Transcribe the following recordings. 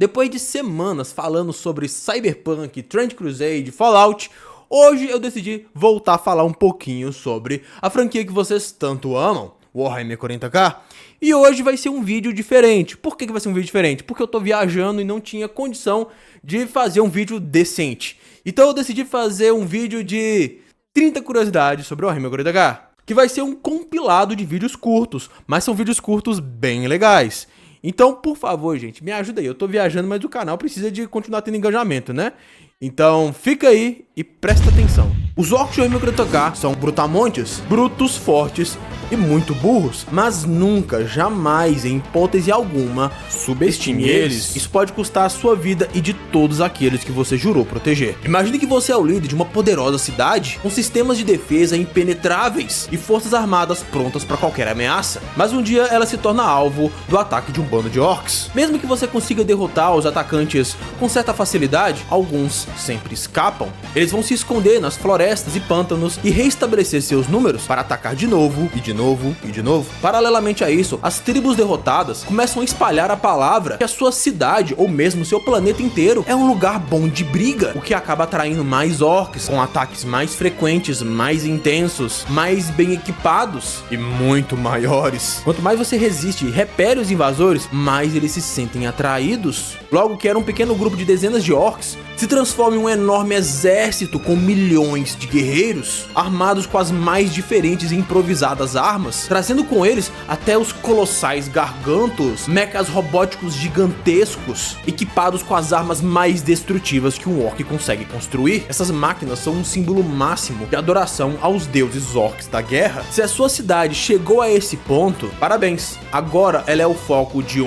Depois de semanas falando sobre Cyberpunk, Trend Crusade, Fallout, hoje eu decidi voltar a falar um pouquinho sobre a franquia que vocês tanto amam, Warhammer 40k. E hoje vai ser um vídeo diferente. Por que vai ser um vídeo diferente? Porque eu tô viajando e não tinha condição de fazer um vídeo decente. Então eu decidi fazer um vídeo de 30 curiosidades sobre Warhammer 40k, que vai ser um compilado de vídeos curtos, mas são vídeos curtos bem legais. Então, por favor, gente, me ajuda aí. Eu tô viajando, mas o canal precisa de continuar tendo engajamento, né? Então, fica aí e presta atenção. Os orcs de Warhammer 40k são brutamontes, brutos, fortes e muito burros, mas nunca, jamais, em hipótese alguma, subestime eles. Isso pode custar a sua vida e de todos aqueles que você jurou proteger. Imagine que você é o líder de uma poderosa cidade, com sistemas de defesa impenetráveis e forças armadas prontas para qualquer ameaça, mas um dia ela se torna alvo do ataque de um bando de orcs. Mesmo que você consiga derrotar os atacantes com certa facilidade, alguns sempre escapam. Eles vão se esconder nas florestas e pântanos e reestabelecer seus números para atacar de novo e de novo e de novo. Paralelamente a isso, as tribos derrotadas começam a espalhar a palavra que a sua cidade ou mesmo seu planeta inteiro é um lugar bom de briga, o que acaba atraindo mais orcs com ataques mais frequentes, mais intensos, mais bem equipados e muito maiores. Quanto mais você resiste e repele os invasores, mais eles se sentem atraídos. Logo que era um pequeno grupo de dezenas de orcs se transforma em um enorme exército com milhões de guerreiros, armados com as mais diferentes e improvisadas armas, trazendo com eles até os colossais gargantos, mechas robóticos gigantescos, equipados com as armas mais destrutivas que um orc consegue construir. Essas máquinas são um símbolo máximo de adoração aos deuses orcs da guerra. Se a sua cidade chegou a esse ponto, parabéns! Agora ela é o foco de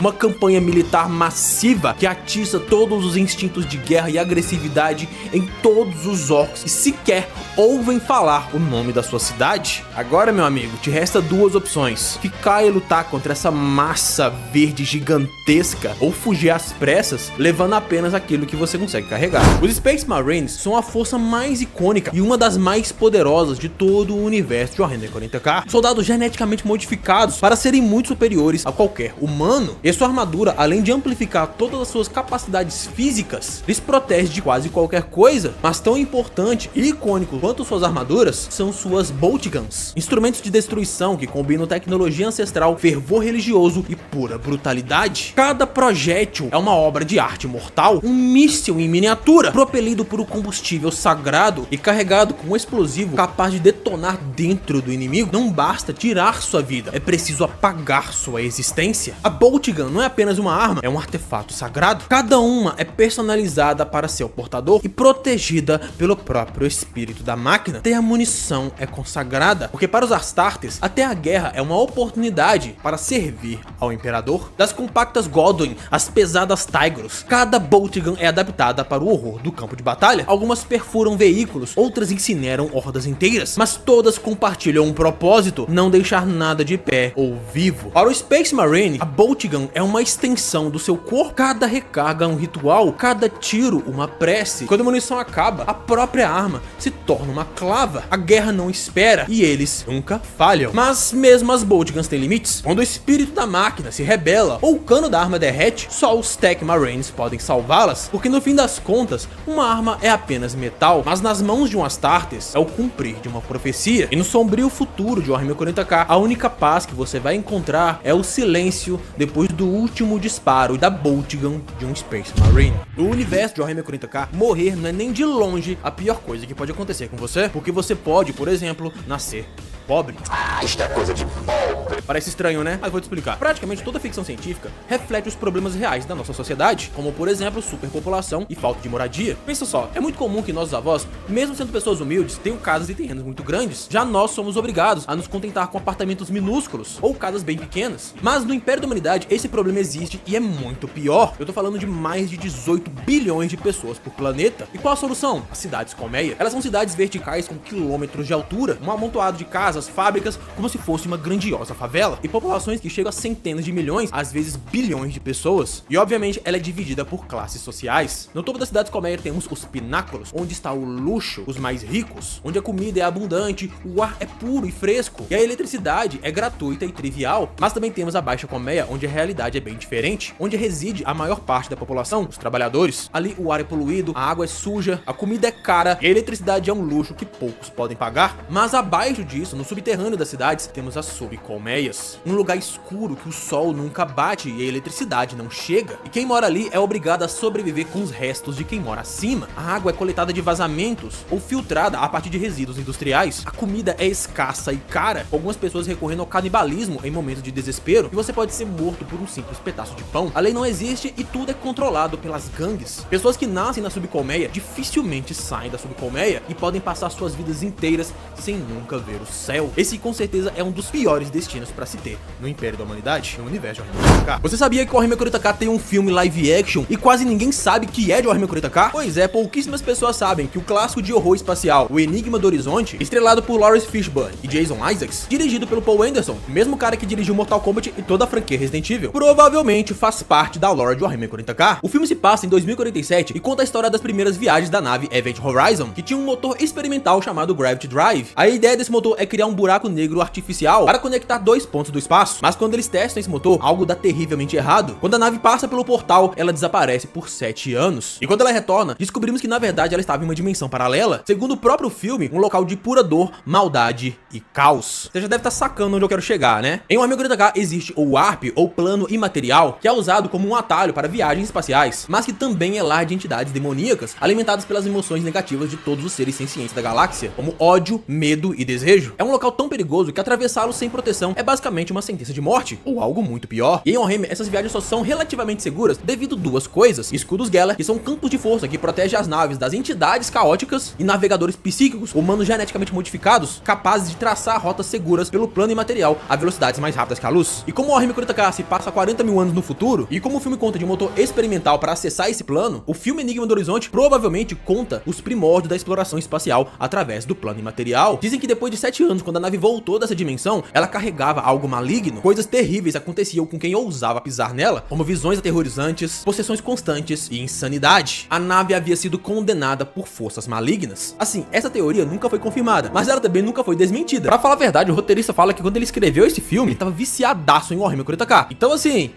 uma campanha militar massiva que atiça todos os instintos de guerra e agressividade em todos os orcs que sequer ouvem falar o nome da sua cidade. Agora, meu amigo, te resta duas opções: ficar e lutar contra essa massa verde gigantesca, ou fugir às pressas, levando apenas aquilo que você consegue carregar. Os Space Marines são a força mais icônica e uma das mais poderosas de todo o universo de Warhammer 40k. Soldados geneticamente modificados para serem muito superiores a qualquer humano. E sua armadura, além de amplificar todas as suas capacidades físicas, lhes protege de quase qualquer coisa. Mas tão importante e icônico quanto suas armaduras são suas Bolt Guns, instrumentos de destruição que combinam tecnologia ancestral, fervor religioso e pura brutalidade. Cada projétil é uma obra de arte mortal, um míssil em miniatura, propelido por um combustível sagrado e carregado com um explosivo capaz de detonar dentro do inimigo. Não basta tirar sua vida, é preciso apagar sua existência. A Bolt Gun não é apenas uma arma, é um artefato sagrado. Cada uma é personalizada para seu portador e protegida pelo próprio espírito da máquina. Até a munição é consagrada, porque para os Astartes, até a guerra é uma oportunidade para servir ao imperador. Das compactas Godwin às pesadas Tigros, cada Bolt Gun é adaptada para o horror do campo de batalha. Algumas perfuram veículos, outras incineram hordas inteiras, mas todas compartilham um propósito: não deixar nada de pé ou vivo. Para o Space Marine, a Bolt Gun é uma extensão do seu corpo. Cada recarga é um ritual, cada tiro uma prece. Quando a munição acaba, a própria arma se torna uma clava. A guerra não espera e eles nunca falham. Mas mesmo as Bolt Guns têm limites. Quando o espírito da máquina se rebela ou o cano da arma derrete, só os Tech Marines podem salvá-las, porque no fim das contas, uma arma é apenas metal, mas nas mãos de um Astartes é o cumprir de uma profecia. E no sombrio futuro de Warhammer 40k, a única paz que você vai encontrar é o silêncio depois do último disparo da Bolt Gun de um Space Marine. No universo de Warhammer 40k, morrer não é nem de longe a pior coisa que pode acontecer com você, porque você pode, por exemplo, nascer pobre. Isto é coisa de pobre. Parece estranho, né? Mas vou te explicar. Praticamente toda ficção científica reflete os problemas reais da nossa sociedade, como por exemplo, superpopulação e falta de moradia. Pensa só, é muito comum que nossos avós, mesmo sendo pessoas humildes, tenham casas e terrenos muito grandes. Já nós somos obrigados a nos contentar com apartamentos minúsculos ou casas bem pequenas. Mas no Império da Humanidade, esse problema existe e é muito pior. Eu tô falando de mais de 18 bilhões de pessoas por planeta. E qual a solução? As cidades colmeia. Elas são cidades verticais com quilômetros de altura, um amontoado de casas grandiosas fábricas como se fosse uma grandiosa favela, e populações que chegam a centenas de milhões, às vezes bilhões de pessoas. E obviamente ela é dividida por classes sociais. No topo da cidade de Colmeia temos os pináculos, onde está o luxo, os mais ricos, onde a comida é abundante, o ar é puro e fresco, e a eletricidade é gratuita e trivial. Mas também temos a Baixa Colmeia, onde a realidade é bem diferente, onde reside a maior parte da população, os trabalhadores. Ali o ar é poluído, a água é suja, a comida é cara e a eletricidade é um luxo que poucos podem pagar. Mas abaixo disso, no subterrâneo das cidades, temos as subcolmeias, um lugar escuro que o sol nunca bate e a eletricidade não chega, e quem mora ali é obrigado a sobreviver com os restos de quem mora acima. A água é coletada de vazamentos ou filtrada a partir de resíduos industriais. A comida é escassa e cara, com algumas pessoas recorrendo ao canibalismo em momentos de desespero, e você pode ser morto por um simples pedaço de pão. A lei não existe e tudo é controlado pelas gangues. Pessoas que nascem na subcolmeia dificilmente saem da subcolmeia e podem passar suas vidas inteiras sem nunca ver o céu. Esse com certeza é um dos piores destinos para se ter no Império da Humanidade, no universo de Warhammer 40k. Você sabia que o Warhammer 40k tem um filme live action e quase ninguém sabe que é de Warhammer 40k? Pois é, pouquíssimas pessoas sabem que o clássico de horror espacial, O Enigma do Horizonte, estrelado por Lawrence Fishburne e Jason Isaacs, dirigido pelo Paul Anderson, o mesmo cara que dirigiu Mortal Kombat e toda a franquia Resident Evil, provavelmente faz parte da lore de Warhammer 40k. O filme se passa em 2047 e conta a história das primeiras viagens da nave Event Horizon, que tinha um motor experimental chamado Gravity Drive. A ideia desse motor é criar um buraco negro artificial para conectar dois pontos do espaço, mas quando eles testam esse motor, algo dá terrivelmente errado. Quando a nave passa pelo portal, ela desaparece por 7 anos. E quando ela retorna, descobrimos que na verdade ela estava em uma dimensão paralela, segundo o próprio filme, um local de pura dor, maldade e caos. Você já deve estar sacando onde eu quero chegar, né? Em Warhammer 40k existe o Warp, ou plano imaterial, que é usado como um atalho para viagens espaciais, mas que também é lar de entidades demoníacas, alimentadas pelas emoções negativas de todos os seres sencientes da galáxia, como ódio, medo e desejo. É um local tão perigoso que atravessá-lo sem proteção é basicamente uma sentença de morte, ou algo muito pior. E em Warhammer, essas viagens só são relativamente seguras devido a duas coisas: escudos Geller, que são campos de força que protegem as naves das entidades caóticas, e navegadores psíquicos, humanos geneticamente modificados, capazes de traçar rotas seguras pelo plano imaterial a velocidades mais rápidas que a luz. E como o Warhammer 40k se passa 40 mil anos no futuro, e como o filme conta de um motor experimental para acessar esse plano, o filme Enigma do Horizonte provavelmente conta os primórdios da exploração espacial através do plano imaterial. Dizem que depois de 7 anos, quando a nave voltou dessa dimensão, ela carregava algo maligno. Coisas terríveis aconteciam com quem ousava pisar nela, como visões aterrorizantes, possessões constantes e insanidade. A nave havia sido condenada por forças malignas. Assim, essa teoria nunca foi confirmada, mas ela também nunca foi desmentida. Pra falar a verdade, o roteirista fala que quando ele escreveu esse filme, ele tava viciadaço em Warhammer 40k. Então assim,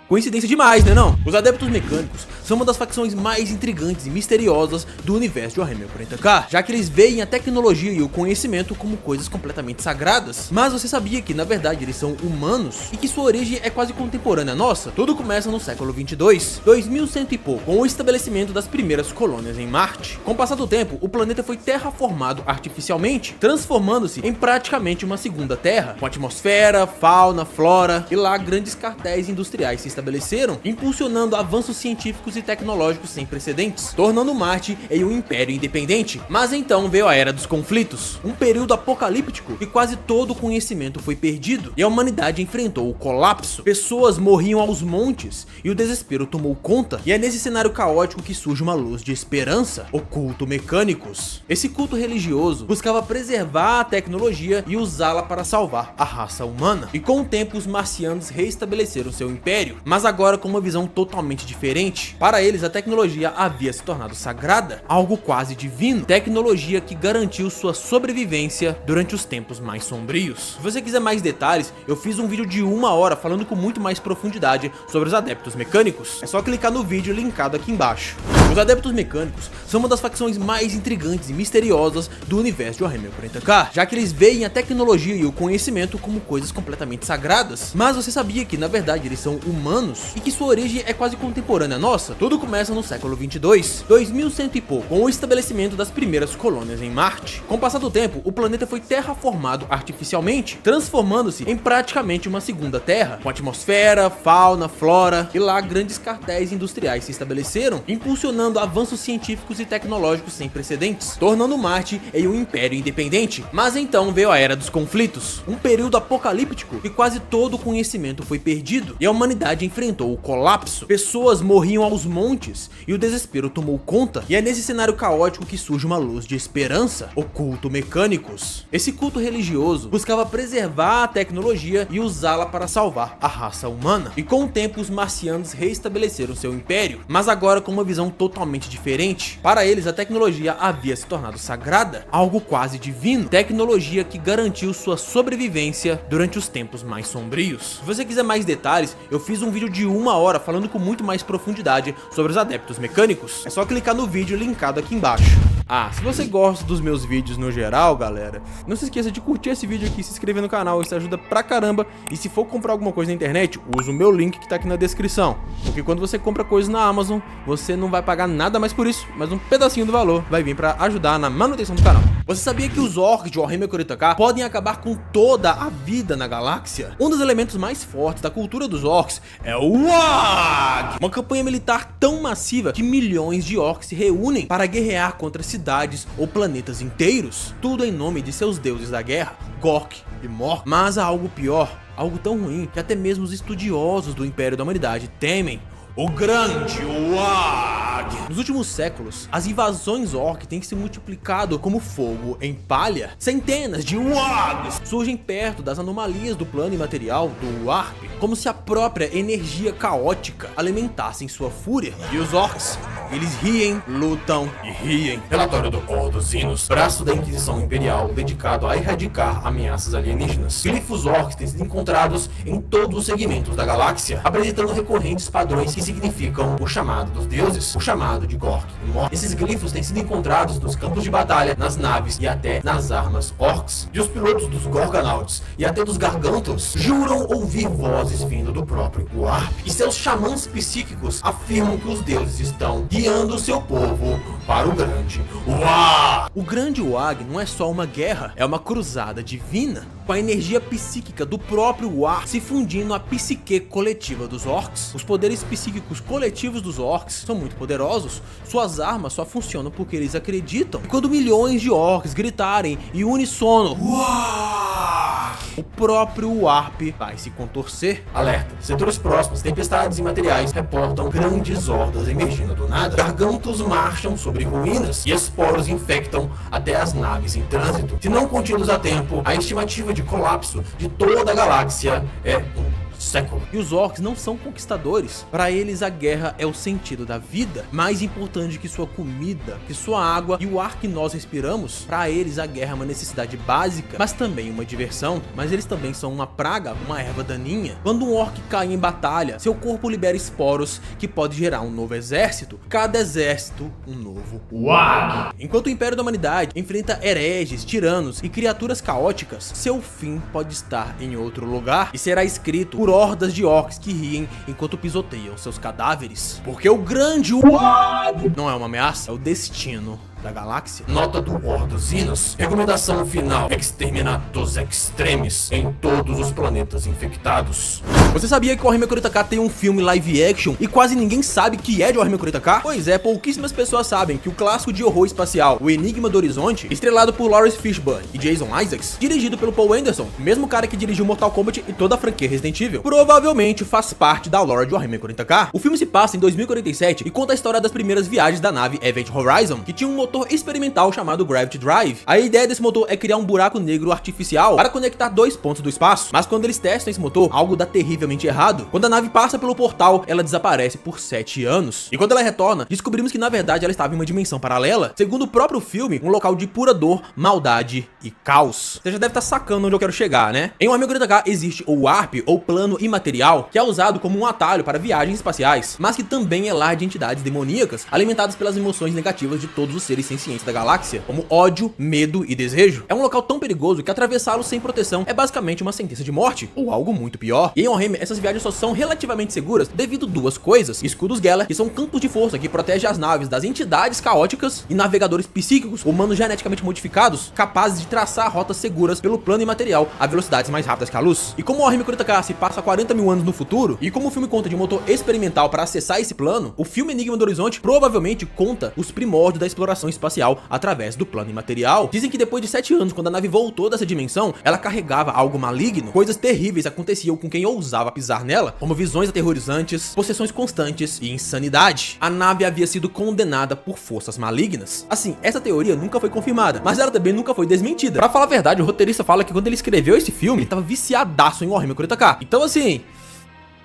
coincidência demais, né não? Os Adeptos Mecânicos são uma das facções mais intrigantes e misteriosas do universo de Warhammer 40k, já que eles veem a tecnologia e o conhecimento como coisas completamente sagradas. Mas você sabia que, na verdade, eles são humanos e que sua origem é quase contemporânea à nossa? Tudo começa no século 22, 2100 e pouco, com o estabelecimento das primeiras colônias em Marte. Com o passar do tempo, o planeta foi terraformado artificialmente, transformando-se em praticamente uma segunda Terra, com atmosfera, fauna, flora, e lá grandes cartéis industriais se estabeleceram, impulsionando avanços científicos e tecnológicos sem precedentes, tornando Marte em um império independente. Mas então veio a Era dos Conflitos, um período apocalíptico e quase todo o conhecimento foi perdido, e a humanidade enfrentou o colapso. Pessoas morriam aos montes e o desespero tomou conta, e é nesse cenário caótico que surge uma luz de esperança: o culto mecânicos. Esse culto religioso buscava preservar a tecnologia e usá-la para salvar a raça humana, e com o tempo os marcianos reestabeleceram seu império, mas agora com uma visão totalmente diferente. Para eles, a tecnologia havia se tornado sagrada, algo quase divino, tecnologia que garantiu sua sobrevivência durante os tempos mais sombrios. Se você quiser mais detalhes, eu fiz um vídeo de 1 hora falando com muito mais profundidade sobre os Adeptos Mecânicos. É só clicar no vídeo linkado aqui embaixo. Os Adeptos Mecânicos são uma das facções mais intrigantes e misteriosas do universo de Warhammer 40k, já que eles veem a tecnologia e o conhecimento como coisas completamente sagradas. Mas você sabia que, na verdade, eles são humanos e que sua origem é quase contemporânea à nossa? Tudo começa no século 22, 2100 e pouco, com o estabelecimento das primeiras colônias em Marte. Com o passar do tempo, o planeta foi terraformado artificialmente, transformando-se em praticamente uma segunda Terra, com atmosfera, fauna, flora, e lá grandes cartéis industriais se estabeleceram, impulsionando proporcionando avanços científicos e tecnológicos sem precedentes, tornando Marte em um império independente. Mas então veio a Era dos Conflitos, um período apocalíptico e quase todo o conhecimento foi perdido, e a humanidade enfrentou o colapso. Pessoas morriam aos montes e o desespero tomou conta, e é nesse cenário caótico que surge uma luz de esperança, o culto mecânicos. Esse culto religioso buscava preservar a tecnologia e usá-la para salvar a raça humana, e com o tempo os marcianos reestabeleceram seu império, mas agora com uma visão totalmente diferente. Para eles a tecnologia havia se tornado sagrada, algo quase divino, tecnologia que garantiu sua sobrevivência durante os tempos mais sombrios. Se você quiser mais detalhes, eu fiz um vídeo de 1 hora falando com muito mais profundidade sobre os adeptos mecânicos, é só clicar no vídeo linkado aqui embaixo. Ah, se você gosta dos meus vídeos no geral, galera, não se esqueça de curtir esse vídeo aqui, se inscrever no canal, isso ajuda pra caramba. E se for comprar alguma coisa na internet, usa o meu link que tá aqui na descrição, porque quando você compra coisas na Amazon, você não vai pagar nada mais por isso, mas um pedacinho do valor vai vir pra ajudar na manutenção do canal. Você sabia que os orcs de Warhammer 40k podem acabar com toda a vida na galáxia? Um dos elementos mais fortes da cultura dos orcs é o WAG, uma campanha militar tão massiva que milhões de orcs se reúnem para guerrear contra cidades ou planetas inteiros, tudo em nome de seus deuses da guerra, Gork e Mork. Mas há algo pior, algo tão ruim que até mesmo os estudiosos do Império da Humanidade temem: o grande WAG. Nos últimos séculos, as invasões orc têm se multiplicado como fogo em palha. Centenas de WAGs surgem perto das anomalias do plano imaterial do Warp, como se a própria energia caótica alimentassem sua fúria. E os orcs, eles riem, lutam e riem. Relatório do Ordos-Inos, braço da Inquisição Imperial dedicado a erradicar ameaças alienígenas. Glifos orcs têm sido encontrados em todos os segmentos da galáxia, apresentando recorrentes padrões que significam o chamado dos deuses, o chamado de Gork e Mork. Esses glifos têm sido encontrados nos campos de batalha, nas naves e até nas armas orcs. E os pilotos dos Gorgonauts e até dos Gargantons juram ouvir vozes vindo do próprio Warp. E seus xamãs psíquicos afirmam que os deuses estão guiando seu povo para o grande WAG. O grande WAG não é só uma guerra, é uma cruzada divina, com a energia psíquica do próprio Warp se fundindo à psique coletiva dos orcs. Os poderes psíquicos coletivos dos orcs são muito poderosos, suas armas só funcionam porque eles acreditam. E quando milhões de orcs gritarem em uníssono WAG, o próprio Warp vai se contorcer. Alerta, setores próximos, tempestades imateriais reportam grandes hordas emergindo do nada. Gargantos marcham sobre ruínas e esporos infectam até as naves em trânsito. Se não contidos a tempo, a estimativa de colapso de toda a galáxia é um século. E os orcs não são conquistadores. Para eles a guerra é o sentido da vida, mais importante que sua comida, que sua água e o ar que nós respiramos. Para eles a guerra é uma necessidade básica, mas também uma diversão. Mas eles também são uma praga, uma erva daninha. Quando um orc cai em batalha, seu corpo libera esporos que pode gerar um novo exército. Cada exército, um novo WAG. Enquanto o Império da Humanidade enfrenta hereges, tiranos e criaturas caóticas, seu fim pode estar em outro lugar e será escrito por hordas de orcs que riem enquanto pisoteiam seus cadáveres. Porque o grande WAG não é uma ameaça, é o destino da galáxia. Nota do Ordos-Inos. Recomendação final: exterminatus extremis em todos os planetas infectados. Você sabia que o Warhammer 40k tem um filme live action e quase ninguém sabe que é de Warhammer 40k? Pois é, pouquíssimas pessoas sabem que o clássico de horror espacial, O Enigma do Horizonte, estrelado por Lawrence Fishburne e Jason Isaacs, dirigido pelo Paul Anderson, o mesmo cara que dirigiu Mortal Kombat e toda a franquia Resident Evil, provavelmente faz parte da lore de Warhammer 40k. O filme se passa em 2047 e conta a história das primeiras viagens da nave Event Horizon, que tinha um motor experimental chamado Gravity Drive. A ideia desse motor é criar um buraco negro artificial para conectar dois pontos do espaço, mas quando eles testam esse motor, algo dá terrivelmente errado. Quando a nave passa pelo portal, ela desaparece por 7 anos. E quando ela retorna, descobrimos que na verdade ela estava em uma dimensão paralela, segundo o próprio filme, um local de pura dor, maldade e caos. Você já deve estar sacando onde eu quero chegar, né? Em Warhammer 40k existe o Warp, ou plano imaterial, que é usado como um atalho para viagens espaciais, mas que também é lar de entidades demoníacas, alimentadas pelas emoções negativas de todos os seres sencientes da galáxia, como ódio, medo e desejo. É um local tão perigoso que atravessá-lo sem proteção é basicamente uma sentença de morte, ou algo muito pior. E em Warhammer filme, essas viagens só são relativamente seguras devido a duas coisas: escudos Geller, que são campos de força que protegem as naves das entidades caóticas, e navegadores psíquicos, humanos geneticamente modificados, capazes de traçar rotas seguras pelo plano imaterial a velocidades mais rápidas que a luz. E como o Warhammer 40k se passa 40 mil anos no futuro, e como o filme conta de um motor experimental para acessar esse plano, o filme Enigma do Horizonte provavelmente conta os primórdios da exploração espacial através do plano imaterial. Dizem que depois de 7 anos, quando a nave voltou dessa dimensão, ela carregava algo maligno. Coisas terríveis aconteciam com quem ousava pisar nela, como visões aterrorizantes, possessões constantes e insanidade. A nave havia sido condenada por forças malignas. Assim, essa teoria nunca foi confirmada, mas ela também nunca foi desmentida. Pra falar a verdade, o roteirista fala que quando ele escreveu esse filme, ele tava viciadaço em Warhammer 40k. Então assim,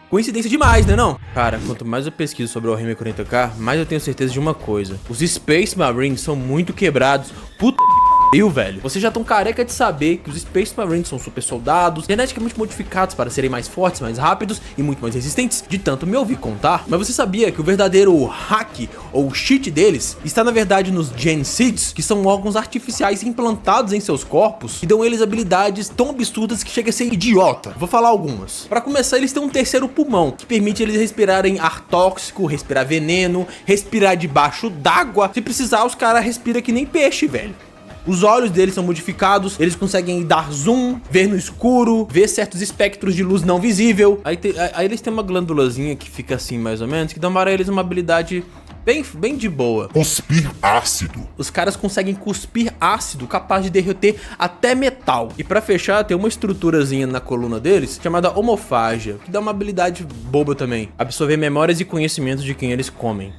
coincidência demais, né não? Cara, quanto mais eu pesquiso sobre o Warhammer 40k, mais eu tenho certeza de uma coisa: os Space Marines são muito quebrados. Puta que velho. Vocês já estão careca de saber que os Space Marines são super soldados, geneticamente modificados para serem mais fortes, mais rápidos e muito mais resistentes, de tanto me ouvir contar. Mas você sabia que o verdadeiro hack ou cheat deles está na verdade nos Gen Seeds, que são órgãos artificiais implantados em seus corpos que dão eles habilidades tão absurdas que chega a ser idiota. Vou falar algumas. Para começar, eles têm um terceiro pulmão que permite eles respirarem ar tóxico, respirar veneno, respirar debaixo d'água. Se precisar, os caras respiram que nem peixe, velho. Os olhos deles são modificados, eles conseguem dar zoom, ver no escuro, ver certos espectros de luz não visível. Aí eles têm uma glândulazinha que fica assim mais ou menos, que dá para eles uma habilidade bem de boa. Cuspir ácido. Os caras conseguem cuspir ácido capaz de derreter até metal. E pra fechar, tem uma estruturazinha na coluna deles chamada homofágia, que dá uma habilidade boba também: absorver memórias e conhecimentos de quem eles comem.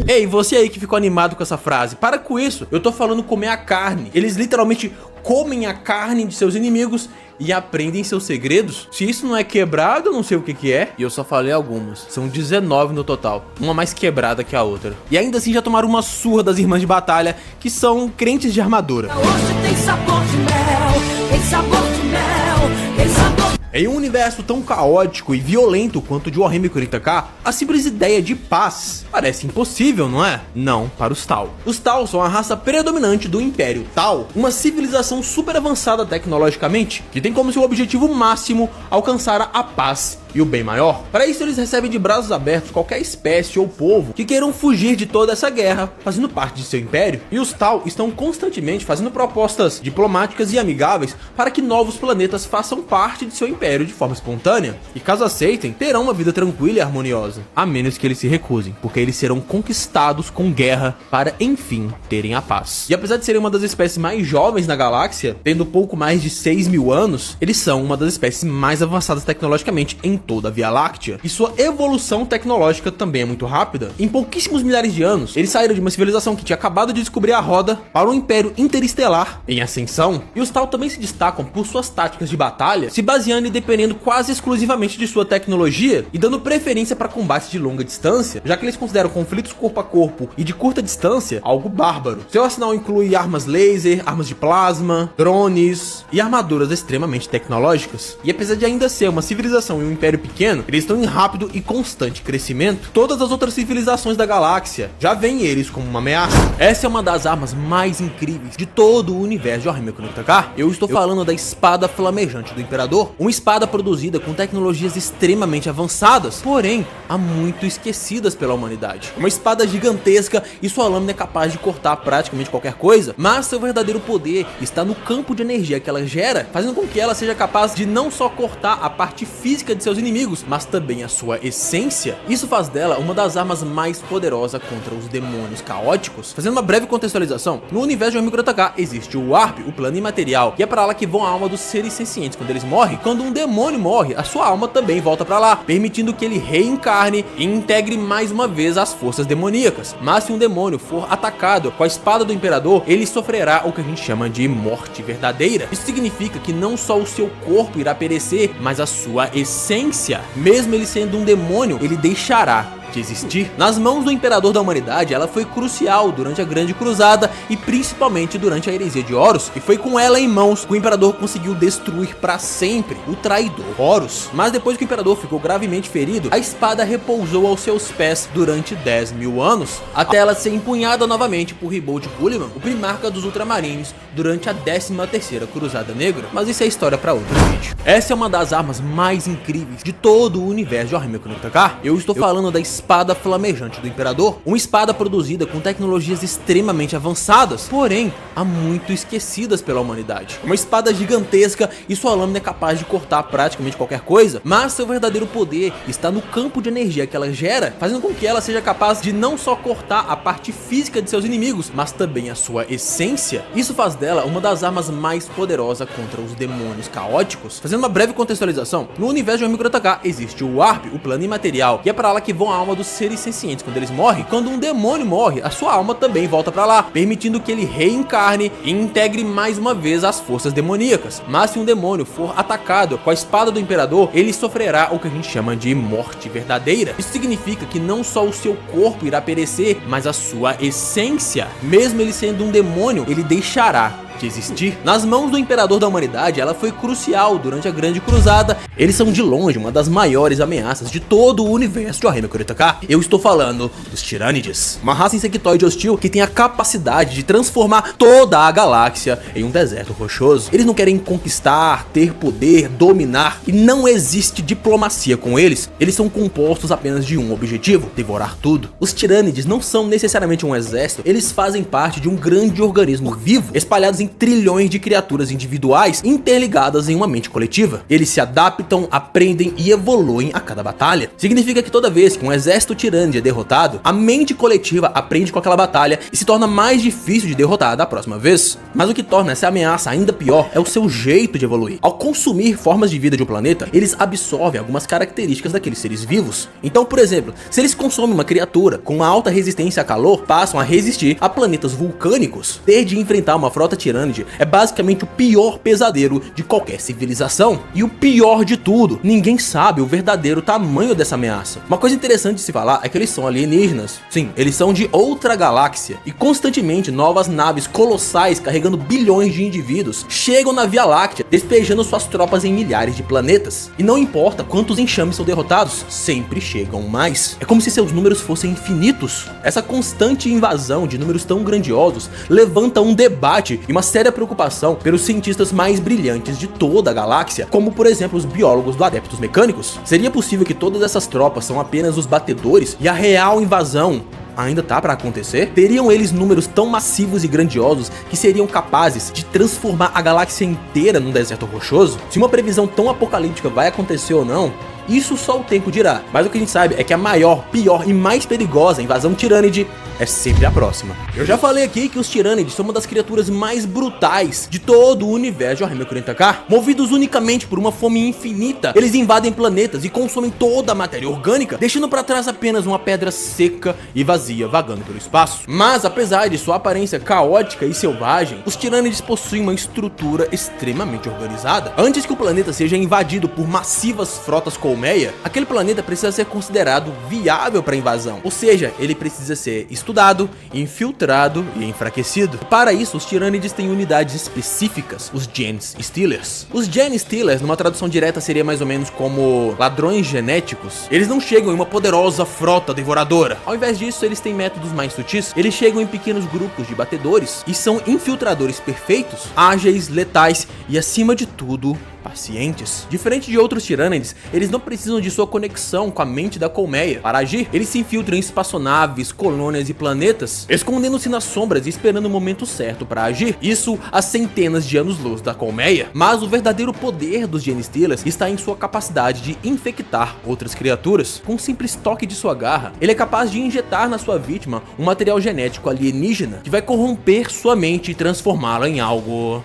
Ei, você aí que ficou animado com essa frase, para com isso. Eu tô falando comer a carne. Eles literalmente comem a carne de seus inimigos e aprendem seus segredos. Se isso não é quebrado, eu não sei o que é. E eu só falei algumas. São 19 no total, uma mais quebrada que a outra. E ainda assim já tomaram uma surra das irmãs de batalha, que são crentes de armadura. Hoje tem sabor de mel, tem sabor de mel, tem sabor. Em um universo tão caótico e violento quanto o de Warhammer 40k, a simples ideia de paz parece impossível, não é? Não para os Tau. Os Tau são a raça predominante do Império Tau, uma civilização super avançada tecnologicamente, que tem como seu objetivo máximo alcançar a paz e o bem maior. Para isso, eles recebem de braços abertos qualquer espécie ou povo que queiram fugir de toda essa guerra, fazendo parte de seu império. E os Tau estão constantemente fazendo propostas diplomáticas e amigáveis para que novos planetas façam parte de seu império de forma espontânea. E caso aceitem, terão uma vida tranquila e harmoniosa, a menos que eles se recusem, porque eles serão conquistados com guerra para enfim terem a paz. E apesar de serem uma das espécies mais jovens na galáxia, tendo pouco mais de 6 mil anos, eles são uma das espécies mais avançadas tecnologicamente em toda a Via Láctea, e sua evolução tecnológica também é muito rápida. Em pouquíssimos milhares de anos, eles saíram de uma civilização que tinha acabado de descobrir a roda para um império interestelar em ascensão. E os Tau também se destacam por suas táticas de batalha, se baseando e dependendo quase exclusivamente de sua tecnologia e dando preferência para combates de longa distância, já que eles consideram conflitos corpo a corpo e de curta distância algo bárbaro. Seu arsenal inclui armas laser, armas de plasma, drones e armaduras extremamente tecnológicas. E apesar de ainda ser uma civilização e um império pequeno, eles estão em rápido e constante crescimento. Todas as outras civilizações da galáxia já veem eles como uma ameaça. Essa é uma das armas mais incríveis de todo o universo de Warhammer 40k. Eu estou falando da espada flamejante do Imperador, uma espada produzida com tecnologias extremamente avançadas, porém há muito esquecidas pela humanidade. Uma espada gigantesca e sua lâmina é capaz de cortar praticamente qualquer coisa, mas seu verdadeiro poder está no campo de energia que ela gera, fazendo com que ela seja capaz de não só cortar a parte física de seus inimigos, mas também a sua essência. Isso faz dela uma das armas mais poderosas contra os demônios caóticos. Fazendo uma breve contextualização, no universo de Warhammer 40k existe o Warp, o plano imaterial, e é para lá que vão a alma dos seres sencientes quando eles morrem. Quando um demônio morre, a sua alma também volta para lá, permitindo que ele reencarne e integre mais uma vez as forças demoníacas. Mas se um demônio for atacado com a espada do Imperador, ele sofrerá o que a gente chama de morte verdadeira. Isso significa que não só o seu corpo irá perecer, mas a sua essência. Mesmo ele sendo um demônio, ele deixará de existir. Nas mãos do Imperador da Humanidade, ela foi crucial durante a Grande Cruzada e principalmente durante a Heresia de Horus, e foi com ela em mãos que o Imperador conseguiu destruir para sempre o traidor Horus. Mas depois que o Imperador ficou gravemente ferido, a espada repousou aos seus pés durante 10.000 anos, até ela ser empunhada novamente por Ribold Guilliman, o primarca dos Ultramarines, durante a 13ª Cruzada Negra, mas isso é história para outro vídeo. Essa é uma das armas mais incríveis de todo o universo de Warhammer 40k. Eu estou falando da Espada Flamejante do Imperador, uma espada produzida com tecnologias extremamente avançadas, porém há muito esquecidas pela humanidade. Uma espada gigantesca e sua lâmina é capaz de cortar praticamente qualquer coisa, mas seu verdadeiro poder está no campo de energia que ela gera, fazendo com que ela seja capaz de não só cortar a parte física de seus inimigos, mas também a sua essência. Isso faz dela uma das armas mais poderosas contra os demônios caóticos. Fazendo uma breve contextualização, no universo de Warhammer 40k existe o Warp, o plano imaterial, e é para lá que vão a alma dos seres sencientes quando eles morrem. Quando um demônio morre, a sua alma também volta para lá, permitindo que ele reencarne e integre mais uma vez as forças demoníacas. Mas se um demônio for atacado com a espada do Imperador, ele sofrerá o que a gente chama de morte verdadeira. Isso significa que não só o seu corpo irá perecer, mas a sua essência. Mesmo ele sendo um demônio, ele deixará de existir. Nas mãos do Imperador da Humanidade, ela foi crucial durante a Grande Cruzada. Eles são de longe uma das maiores ameaças de todo o universo de Warhammer 40k. Eu estou falando dos Tirânides, uma raça insectoide hostil que tem a capacidade de transformar toda a galáxia em um deserto rochoso. Eles não querem conquistar, ter poder, dominar, e não existe diplomacia com eles. Eles são compostos apenas de um objetivo: devorar tudo. Os Tirânides não são necessariamente um exército, eles fazem parte de um grande organismo vivo, espalhados em trilhões de criaturas individuais interligadas em uma mente coletiva. Eles se adaptam, aprendem e evoluem a cada batalha. Significa que toda vez que um exército tirânide é derrotado, a mente coletiva aprende com aquela batalha e se torna mais difícil de derrotar da próxima vez. Mas o que torna essa ameaça ainda pior é o seu jeito de evoluir. Ao consumir formas de vida de um planeta, eles absorvem algumas características daqueles seres vivos. Então, por exemplo, se eles consomem uma criatura com uma alta resistência a calor, passam a resistir a planetas vulcânicos. Ter de enfrentar uma frota tirânide é basicamente o pior pesadelo de qualquer civilização. E o pior de tudo, ninguém sabe o verdadeiro tamanho dessa ameaça. Uma coisa interessante de se falar é que eles são alienígenas. Sim, eles são de outra galáxia. E constantemente novas naves colossais carregando bilhões de indivíduos chegam na Via Láctea, despejando suas tropas em milhares de planetas. E não importa quantos enxames são derrotados, sempre chegam mais. É como se seus números fossem infinitos. Essa constante invasão de números tão grandiosos levanta um debate e uma séria preocupação pelos cientistas mais brilhantes de toda a galáxia, como por exemplo os biólogos do Adeptus Mechanicus. Seria possível que todas essas tropas são apenas os batedores e a real invasão ainda tá para acontecer? Teriam eles números tão massivos e grandiosos que seriam capazes de transformar a galáxia inteira num deserto rochoso? Se uma previsão tão apocalíptica vai acontecer ou não, isso só o tempo dirá. Mas o que a gente sabe é que a maior, pior e mais perigosa invasão tirânide é sempre a próxima. Eu já falei aqui que os Tirânides são uma das criaturas mais brutais de todo o universo de Warhammer 40k. Movidos unicamente por uma fome infinita, eles invadem planetas e consomem toda a matéria orgânica, deixando para trás apenas uma pedra seca e vazia vagando pelo espaço. Mas apesar de sua aparência caótica e selvagem, os Tirânides possuem uma estrutura extremamente organizada. Antes que o planeta seja invadido por massivas frotas colmeia, aquele planeta precisa ser considerado viável para invasão, ou seja, ele precisa ser estudado, infiltrado e enfraquecido. Para isso, os Tirânides têm unidades específicas, os Genestealers. Os Genestealers, numa tradução direta, seria mais ou menos como ladrões genéticos. Eles não chegam em uma poderosa frota devoradora. Ao invés disso, eles têm métodos mais sutis. Eles chegam em pequenos grupos de batedores e são infiltradores perfeitos, ágeis, letais e, acima de tudo, pacientes. Diferente de outros Tirânides, eles não precisam de sua conexão com a mente da colmeia para agir. Eles se infiltram em espaçonaves, colônias e planetas, escondendo-se nas sombras e esperando o momento certo para agir. Isso a centenas de anos-luz da colmeia. Mas o verdadeiro poder dos Genestealers está em sua capacidade de infectar outras criaturas. Com um simples toque de sua garra, ele é capaz de injetar na sua vítima um material genético alienígena que vai corromper sua mente e transformá-la em algo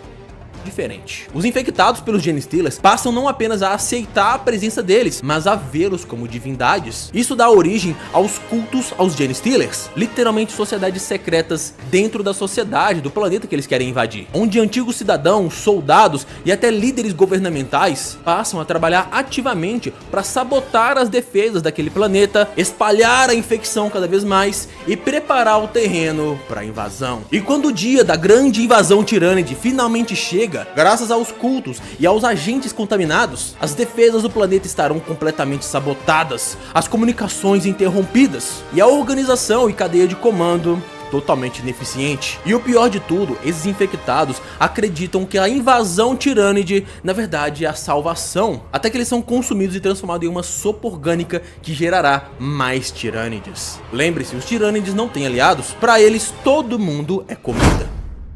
diferente. Os infectados pelos Genestealers passam não apenas a aceitar a presença deles, mas a vê-los como divindades. Isso dá origem aos cultos aos Genestealers, literalmente sociedades secretas dentro da sociedade do planeta que eles querem invadir, onde antigos cidadãos, soldados e até líderes governamentais passam a trabalhar ativamente para sabotar as defesas daquele planeta, espalhar a infecção cada vez mais e preparar o terreno para a invasão. E quando o dia da grande invasão tirânide finalmente chega, graças aos cultos e aos agentes contaminados, as defesas do planeta estarão completamente sabotadas, as comunicações interrompidas e a organização e cadeia de comando totalmente ineficiente. E o pior de tudo, esses infectados acreditam que a invasão tirânide na verdade é a salvação, até que eles são consumidos e transformados em uma sopa orgânica que gerará mais tirânides. Lembre-se, os tirânides não têm aliados, para eles todo mundo é comida.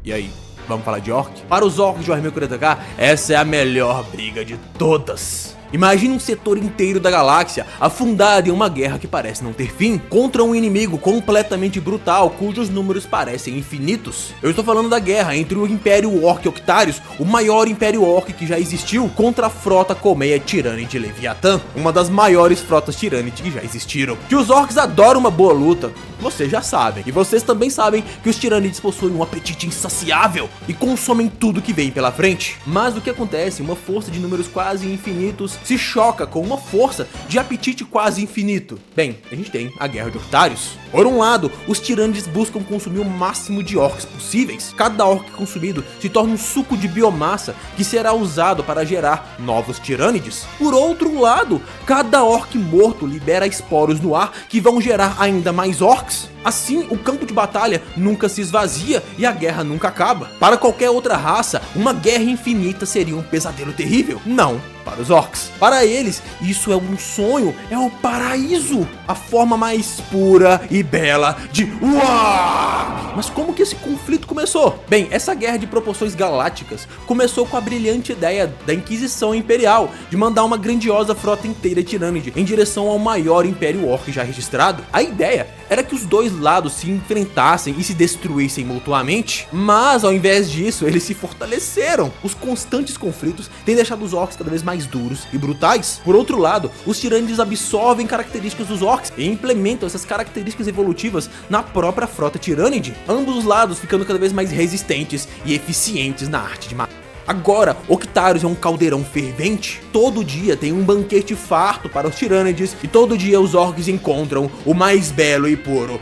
E aí, vamos falar de orc? Para os orcs de Warhammer 40k, essa é a melhor briga de todas. Imagine um setor inteiro da galáxia afundado em uma guerra que parece não ter fim, contra um inimigo completamente brutal, cujos números parecem infinitos. Eu estou falando da guerra entre o Império Orc Octarius, o maior Império Orc que já existiu, contra a frota colmeia Tirânide Leviatã, uma das maiores frotas Tirânide que já existiram. Que os orcs adoram uma boa luta, vocês já sabem. E vocês também sabem que os Tirânides possuem um apetite insaciável e consomem tudo que vem pela frente. Mas o que acontece? Uma força de números quase infinitos se choca com uma força de apetite quase infinito. Bem, a gente tem a Guerra de Octarius. Por um lado, os Tirânides buscam consumir o máximo de orcs possíveis. Cada orc consumido se torna um suco de biomassa que será usado para gerar novos Tirânides. Por outro lado, cada orc morto libera esporos no ar que vão gerar ainda mais orcs. Assim, o campo de batalha nunca se esvazia e a guerra nunca acaba. Para qualquer outra raça, uma guerra infinita seria um pesadelo terrível. Não para os orcs. Para eles, isso é um sonho, é o paraíso, a forma mais pura e bela de uau! Mas como que esse conflito começou? Bem, essa guerra de proporções galácticas começou com a brilhante ideia da Inquisição Imperial de mandar uma grandiosa frota inteira tirânide em direção ao maior Império Orc já registrado. A ideia era que os dois lados se enfrentassem e se destruíssem mutuamente, mas ao invés disso, eles se fortaleceram. Os constantes conflitos têm deixado os orcs cada vez mais duros e brutais. Por outro lado, os tirânides absorvem características dos orcs e implementam essas características evolutivas na própria frota tirânide, ambos os lados ficando cada vez mais resistentes e eficientes na arte de matar. Agora, Octarius é um caldeirão fervente. Todo dia tem um banquete farto para os tirânides e todo dia os orcs encontram o mais belo e puro.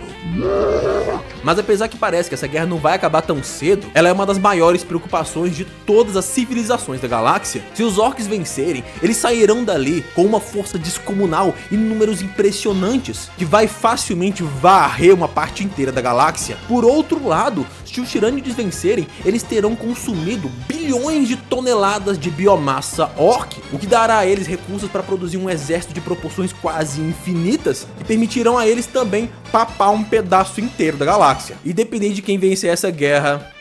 Mas apesar que parece que essa guerra não vai acabar tão cedo, ela é uma das maiores preocupações de todas as civilizações da galáxia. Se os orcs vencerem, eles sairão dali com uma força descomunal e números impressionantes, que vai facilmente varrer uma parte inteira da galáxia. Por outro lado, se os tirânides vencerem, eles terão consumido bilhões de toneladas de biomassa orc, o que dará a eles recursos para produzir um exército de proporções quase infinitas, e permitirão a eles também papar um pedaço inteiro da galáxia. Independente de quem vencer essa guerra,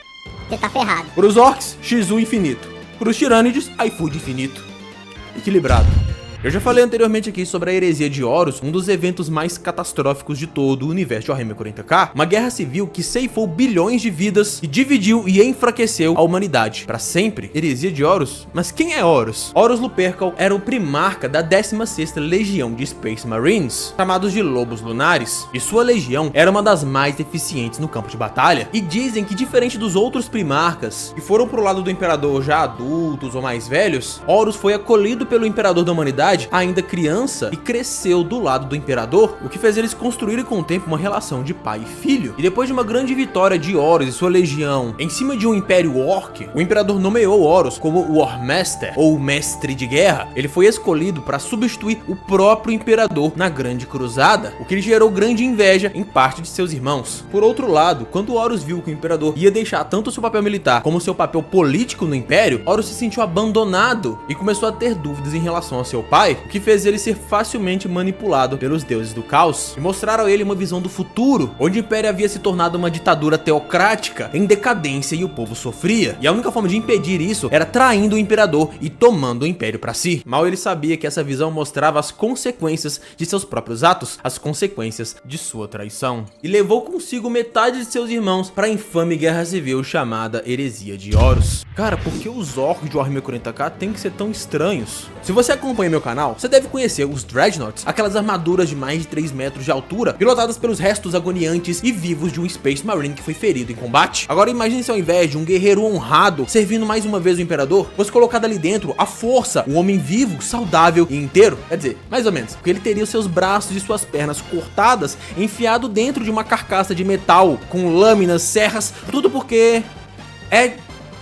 você tá ferrado. para os orcs, X1 infinito. Para os tirânides, iFood infinito. Equilibrado. Eu já falei anteriormente aqui sobre a heresia de Horus, um dos eventos mais catastróficos de todo o universo de Warhammer 40k, uma guerra civil que ceifou bilhões de vidas e dividiu e enfraqueceu a humanidade para sempre. Heresia de Horus? Mas quem é Horus? Horus Lupercal era o primarca da 16ª Legião de Space Marines, chamados de Lobos Lunares, e sua legião era uma das mais eficientes no campo de batalha. E dizem que, diferente dos outros primarcas que foram pro lado do imperador já adultos ou mais velhos, Horus foi acolhido pelo imperador da humanidade ainda criança e cresceu do lado do imperador, o que fez eles construírem com o tempo uma relação de pai e filho. E depois de uma grande vitória de Horus e sua legião em cima de um império orc, o imperador nomeou Horus como o Warmaster, ou mestre de guerra. Ele foi escolhido para substituir o próprio imperador na grande cruzada, o que lhe gerou grande inveja em parte de seus irmãos. Por outro lado, quando Horus viu que o imperador ia deixar tanto seu papel militar como seu papel político no império, Horus se sentiu abandonado e começou a ter dúvidas em relação ao seu pai, pai, o que fez ele ser facilmente manipulado pelos deuses do caos, e mostraram a ele uma visão do futuro, onde o Império havia se tornado uma ditadura teocrática em decadência e o povo sofria, e a única forma de impedir isso era traindo o imperador e tomando o império para si. Mal ele sabia que essa visão mostrava as consequências de seus próprios atos, as consequências de sua traição, e levou consigo metade de seus irmãos para a infame guerra civil chamada Heresia de Horus. Cara, por que os orcs de Warhammer 40k tem que ser tão estranhos? Se você acompanha meu canal, você deve conhecer os Dreadnoughts, aquelas armaduras de mais de 3 metros de altura, pilotadas pelos restos agoniantes e vivos de um Space Marine que foi ferido em combate. Agora imagine se ao invés de um guerreiro honrado servindo mais uma vez o Imperador, fosse colocado ali dentro a força, um homem vivo, saudável e inteiro. Quer dizer, mais ou menos, porque ele teria os seus braços e suas pernas cortadas, enfiado dentro de uma carcaça de metal, com lâminas, serras, tudo porque é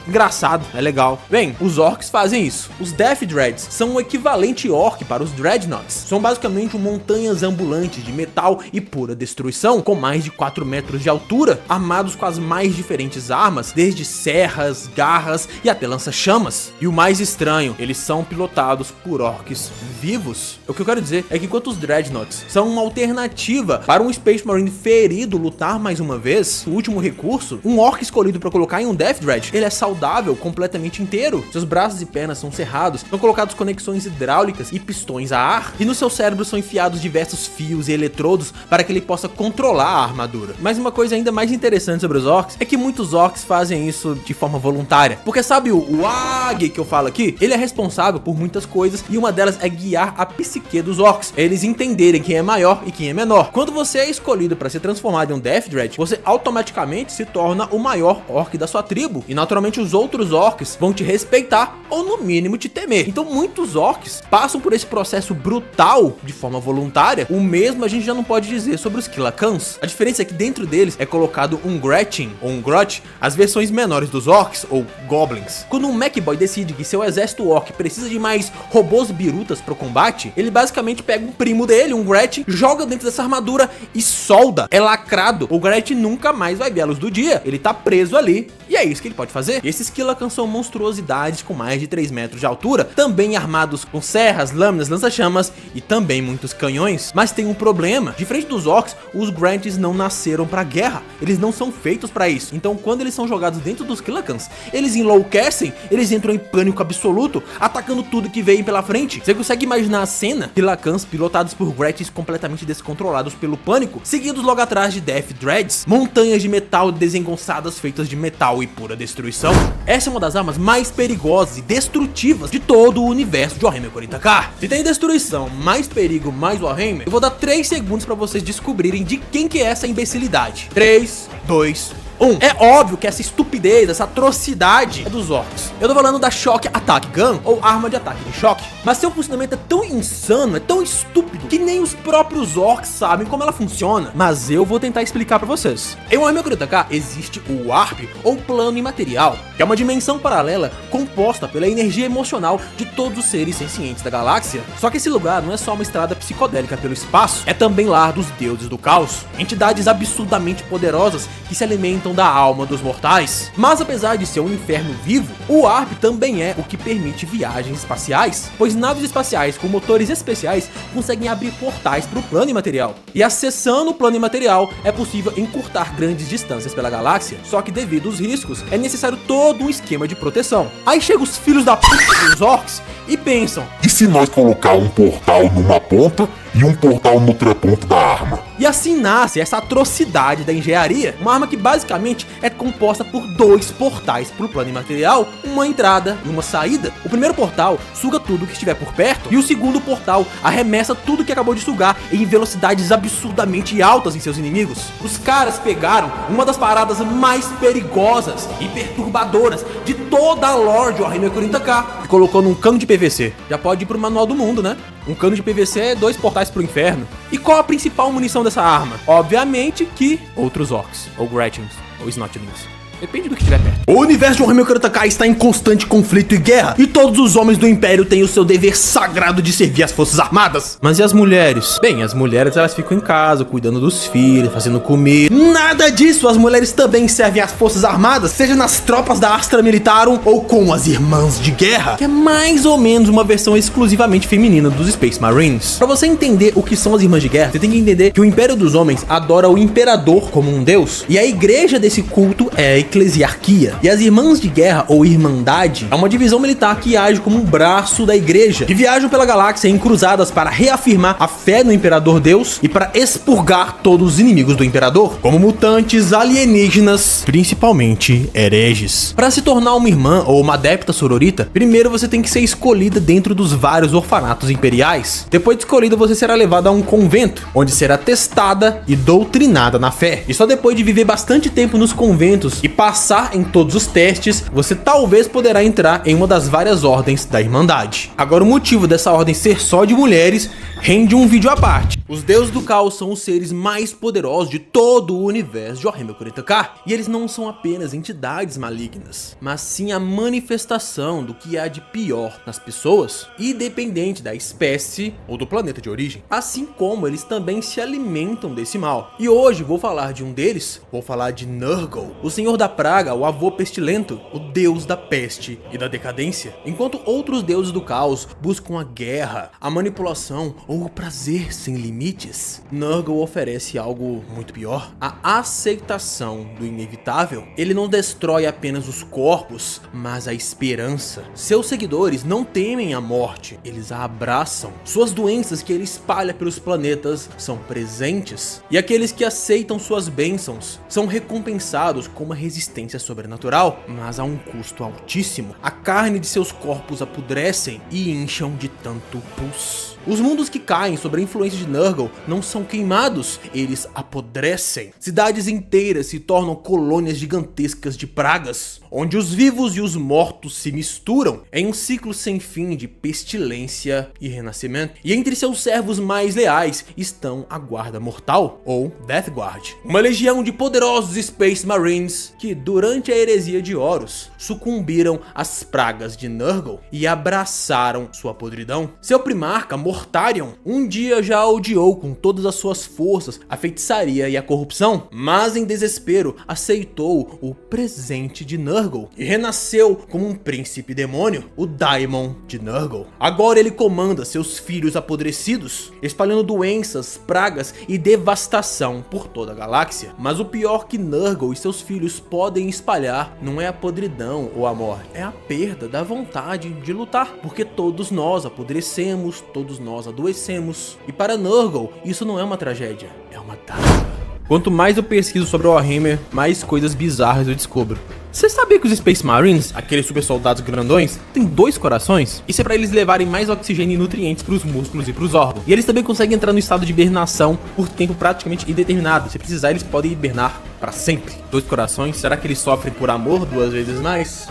engraçado, é legal. Bem, os orcs fazem isso. Os Death Dreads são o equivalente orc para os Dreadnoughts. São basicamente montanhas ambulantes de metal e pura destruição, com mais de 4 metros de altura, armados com as mais diferentes armas, desde serras, garras e até lança-chamas. E o mais estranho, eles são pilotados por orcs vivos. O que eu quero dizer é que enquanto os Dreadnoughts são uma alternativa para um Space Marine ferido lutar mais uma vez, o último recurso, um orc escolhido para colocar em um Death Dread, ele é saudável completamente inteiro. Seus braços e pernas são serrados, são colocados conexões hidráulicas e pistões a ar, e no seu cérebro são enfiados diversos fios e eletrodos para que ele possa controlar a armadura. Mas uma coisa ainda mais interessante sobre os orcs é que muitos orcs fazem isso de forma voluntária, porque sabe o AG que eu falo aqui? Ele é responsável por muitas coisas e uma delas é guiar a psique dos orcs, eles entenderem quem é maior e quem é menor. Quando você é escolhido para ser transformado em um Death Dread, você automaticamente se torna o maior orc da sua tribo, e naturalmente os outros orcs vão te respeitar ou no mínimo te temer. Então muitos orcs passam por esse processo brutal de forma voluntária. O mesmo a gente já não pode dizer sobre os Kilakans. A diferença é que dentro deles é colocado um Gretchin ou um Grot, as versões menores dos orcs ou goblins. Quando um Mechboy decide que seu exército orc precisa de mais robôs birutas para o combate, ele basicamente pega um primo dele, um Gretchin, joga dentro dessa armadura e solda. É lacrado. O Gretchin nunca mais vai ver a luz do dia. Ele tá preso ali e é isso que ele pode fazer. Esses Kilakans são monstruosidades com mais de 3 metros de altura, também armados com serras, lâminas, lança-chamas e também muitos canhões. Mas tem um problema: diferente dos orcs, os Grunts não nasceram pra guerra, eles não são feitos pra isso. Então quando eles são jogados dentro dos Kilakans, eles enlouquecem, eles entram em pânico absoluto, atacando tudo que vem pela frente. Você consegue imaginar a cena? Kilakans pilotados por Grunts completamente descontrolados pelo pânico, seguidos logo atrás de Death Dreads, montanhas de metal desengonçadas feitas de metal e pura destruição. Essa é uma das armas mais perigosas e destrutivas de todo o universo de Warhammer 40k. Se tem destruição, mais perigo, mais Warhammer, eu vou dar 3 segundos pra vocês descobrirem de quem que é essa imbecilidade. 3, 2, 1. É óbvio que essa estupidez, essa atrocidade é dos orcs. Eu tô falando da Shock Attack Gun, ou arma de ataque de choque. Mas seu funcionamento é tão insano, é tão estúpido, que nem os próprios orcs sabem como ela funciona. Mas eu vou tentar explicar pra vocês. Em Warhammer 40k existe o Warp, ou plano imaterial, que é uma dimensão paralela composta pela energia emocional de todos os seres sencientes da galáxia. Só que esse lugar não é só uma estrada psicodélica pelo espaço, é também lar dos deuses do caos, entidades absurdamente poderosas que se alimentam da alma dos mortais. Mas apesar de ser um inferno vivo, o Warp também é o que permite viagens espaciais, pois naves espaciais com motores especiais conseguem abrir portais para o plano imaterial. E acessando o plano imaterial é possível encurtar grandes distâncias pela galáxia, só que devido aos riscos é necessário todo um esquema de proteção. Aí chegam os filhos da puta dos orcs e pensam: e se nós colocar um portal numa ponta e um portal no outra ponta da arma? E assim nasce essa atrocidade da engenharia, uma arma que basicamente é composta por 2 portais para o plano imaterial, uma entrada e uma saída. O primeiro portal suga tudo que estiver por perto, e o segundo portal arremessa tudo que acabou de sugar em velocidades absurdamente altas em seus inimigos. Os caras pegaram uma das paradas mais perigosas e perturbadoras de toda a lore de Warhammer 40k e colocou num cano de PVC. Já pode ir pro manual do mundo, né? Um cano de PVC é 2 portais pro inferno. E qual a principal munição dessa arma? Obviamente que outros orcs, ou Gretchins, ou Snotlings. Depende do que tiver perto. O universo de Warhammer 40k está em constante conflito e guerra, e todos os homens do Império têm o seu dever sagrado de servir as forças armadas. Mas e as mulheres? Bem, as mulheres elas ficam em casa, cuidando dos filhos, fazendo comida. Nada disso, as mulheres também servem às forças armadas, seja nas tropas da Astra Militarum ou com as Irmãs de Guerra, que é mais ou menos uma versão exclusivamente feminina dos Space Marines. Pra você entender o que são as Irmãs de Guerra, você tem que entender que o Império dos Homens adora o Imperador como um deus, e a igreja desse culto é a Eclesiarquia. E as Irmãs de Guerra, ou Irmandade, é uma divisão militar que age como um braço da igreja, que viajam pela galáxia em cruzadas para reafirmar a fé no Imperador Deus e para expurgar todos os inimigos do Imperador, como mutantes, alienígenas, principalmente hereges. Para se tornar uma irmã ou uma adepta sororita, primeiro você tem que ser escolhida dentro dos vários orfanatos imperiais. Depois de escolhida, você será levada a um convento, onde será testada e doutrinada na fé. E só depois de viver bastante tempo nos conventos e passar em todos os testes, você talvez poderá entrar em uma das várias ordens da Irmandade. Agora, o motivo dessa ordem ser só de mulheres rende um vídeo à parte. Os deuses do caos são os seres mais poderosos de todo o universo de Warhammer 40k, e eles não são apenas entidades malignas, mas sim a manifestação do que há de pior nas pessoas, independente da espécie ou do planeta de origem, assim como eles também se alimentam desse mal. E hoje vou falar de um deles, vou falar de Nurgle, o senhor da praga, o avô pestilento, o deus da peste e da decadência. Enquanto outros deuses do caos buscam a guerra, a manipulação ou o prazer sem limites, Nurgle oferece algo muito pior: a aceitação do inevitável. Ele não destrói apenas os corpos, mas a esperança. Seus seguidores não temem a morte, eles a abraçam. Suas doenças que ele espalha pelos planetas são presentes, e aqueles que aceitam suas bênçãos são recompensados com uma resistência sobrenatural, mas a um custo altíssimo. A carne de seus corpos apodrecem e incham de tanto pus. Os mundos que caem sob a influência de Nurgle não são queimados, eles apodrecem. Cidades inteiras se tornam colônias gigantescas de pragas, onde os vivos e os mortos se misturam em um ciclo sem fim de pestilência e renascimento. E entre seus servos mais leais estão a Guarda Mortal, ou Death Guard, uma legião de poderosos Space Marines que, durante a heresia de Horus, sucumbiram às pragas de Nurgle e abraçaram sua podridão. Seu primarca, Mortarion, um dia já odiou com todas as suas forças a feitiçaria e a corrupção, mas em desespero aceitou o presente de Nurgle e renasceu como um príncipe demônio, o Daimon de Nurgle. Agora ele comanda seus filhos apodrecidos, espalhando doenças, pragas e devastação por toda a galáxia. Mas o pior que Nurgle e seus filhos podem espalhar não é a podridão ou a morte, é a perda da vontade de lutar, porque todos nós apodrecemos, todos nós adoecemos, e para Nurgle isso não é uma tragédia, é uma dádiva. Quanto mais eu pesquiso sobre o Warhammer, mais coisas bizarras eu descubro. Você sabia que os Space Marines, aqueles super soldados grandões, têm 2 corações? Isso é pra eles levarem mais oxigênio e nutrientes pros músculos e pros órgãos. E eles também conseguem entrar no estado de hibernação por tempo praticamente indeterminado. Se precisar, eles podem hibernar pra sempre. 2 corações, será que eles sofrem por amor 2 vezes mais?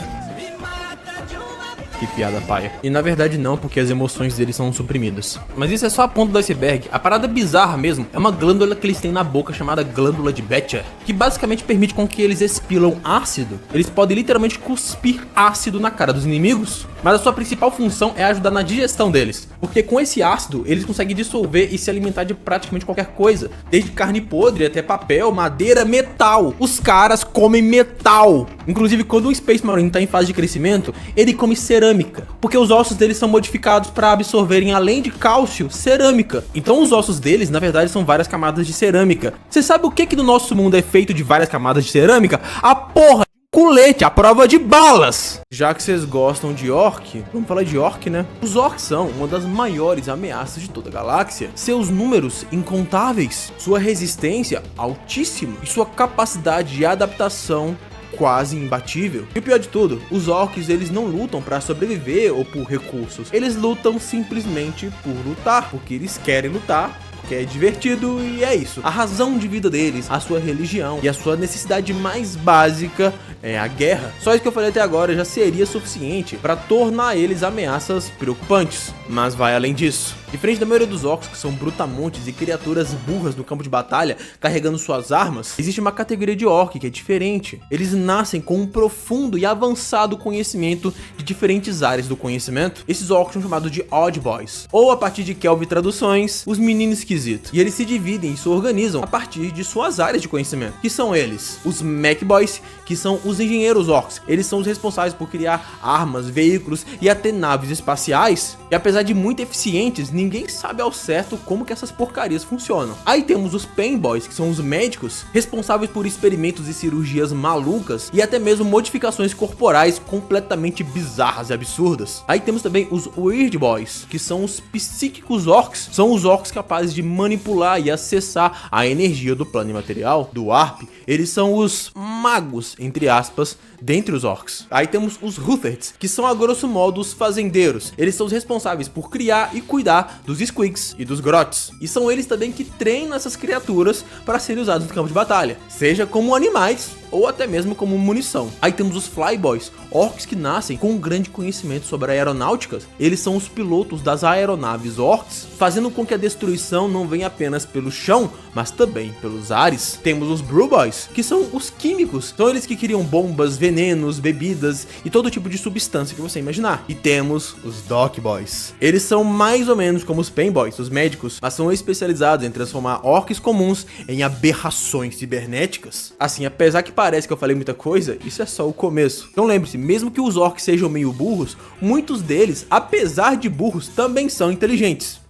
Que piada paia. E na verdade não, porque as emoções deles são suprimidas. Mas isso é só a ponta do iceberg. A parada bizarra mesmo é uma glândula que eles têm na boca chamada glândula de Becher, que basicamente permite com que eles expilam ácido. Eles podem literalmente cuspir ácido na cara dos inimigos, mas a sua principal função é ajudar na digestão deles, porque com esse ácido eles conseguem dissolver e se alimentar de praticamente qualquer coisa, desde carne podre até papel, madeira, metal. Os caras comem metal. Inclusive, quando um Space Marine tá em fase de crescimento, ele come cerâmica, porque os ossos deles são modificados para absorverem, além de cálcio, cerâmica. Então os ossos deles, na verdade, são várias camadas de cerâmica. Você sabe o que no nosso mundo é feito de várias camadas de cerâmica? A porra de colete, a prova de balas! Já que vocês gostam de orc, vamos falar de orc, né? Os orcs são uma das maiores ameaças de toda a galáxia. Seus números incontáveis, sua resistência altíssima e sua capacidade de adaptação quase imbatível. E o pior de tudo, os orcs eles não lutam para sobreviver ou por recursos. Eles lutam simplesmente por lutar, porque eles querem lutar, que é divertido e é isso. A razão de vida deles, a sua religião e a sua necessidade mais básica é a guerra. Só isso que eu falei até agora já seria suficiente para tornar eles ameaças preocupantes. mas vai além disso. Diferente da maioria dos orcs, que são brutamontes e criaturas burras no campo de batalha, carregando suas armas, existe uma categoria de orc que é diferente. Eles nascem com um profundo e avançado conhecimento de diferentes áreas do conhecimento. Esses orcs são chamados de Odd Boys, ou a partir de Kelvin traduções, os meninos esquisitos. E eles se dividem e se organizam a partir de suas áreas de conhecimento, que são eles, os Mech Boys, que são os engenheiros orcs. Eles são os responsáveis por criar armas, veículos e até naves espaciais. E apesar de muito eficientes, ninguém sabe ao certo como que essas porcarias funcionam. Aí temos os Pain Boys, que são os médicos, responsáveis por experimentos e cirurgias malucas e até mesmo modificações corporais completamente bizarras e absurdas. Aí temos também os Weird Boys, que são os psíquicos orcs. São os orcs capazes de manipular e acessar a energia do plano imaterial, do Warp. Eles são os magos, entre aspas, dentre os orcs. Aí temos os Rutherts, que são a grosso modo os fazendeiros. Eles são os responsáveis por criar e cuidar dos Squigs e dos Grots. E são eles também que treinam essas criaturas para serem usadas no campo de batalha, seja como animais ou até mesmo como munição. Aí temos os Flyboys, orcs que nascem com um grande conhecimento sobre aeronáutica. Eles são os pilotos das aeronaves orcs, fazendo com que a destruição não venha apenas pelo chão, mas também pelos ares. Temos os Brew Boys, que são os químicos. São eles que criam bombas, venenos, bebidas e todo tipo de substância que você imaginar. E temos os Dock Boys. Eles são mais ou menos como os Pain Boys, os médicos, mas são especializados em transformar orcs comuns em aberrações cibernéticas. Assim, apesar que parece que eu falei muita coisa, isso é só o começo. Então lembre-se, mesmo que os orcs sejam meio burros, muitos deles, apesar de burros, também são inteligentes.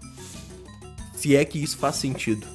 Se é que isso faz sentido.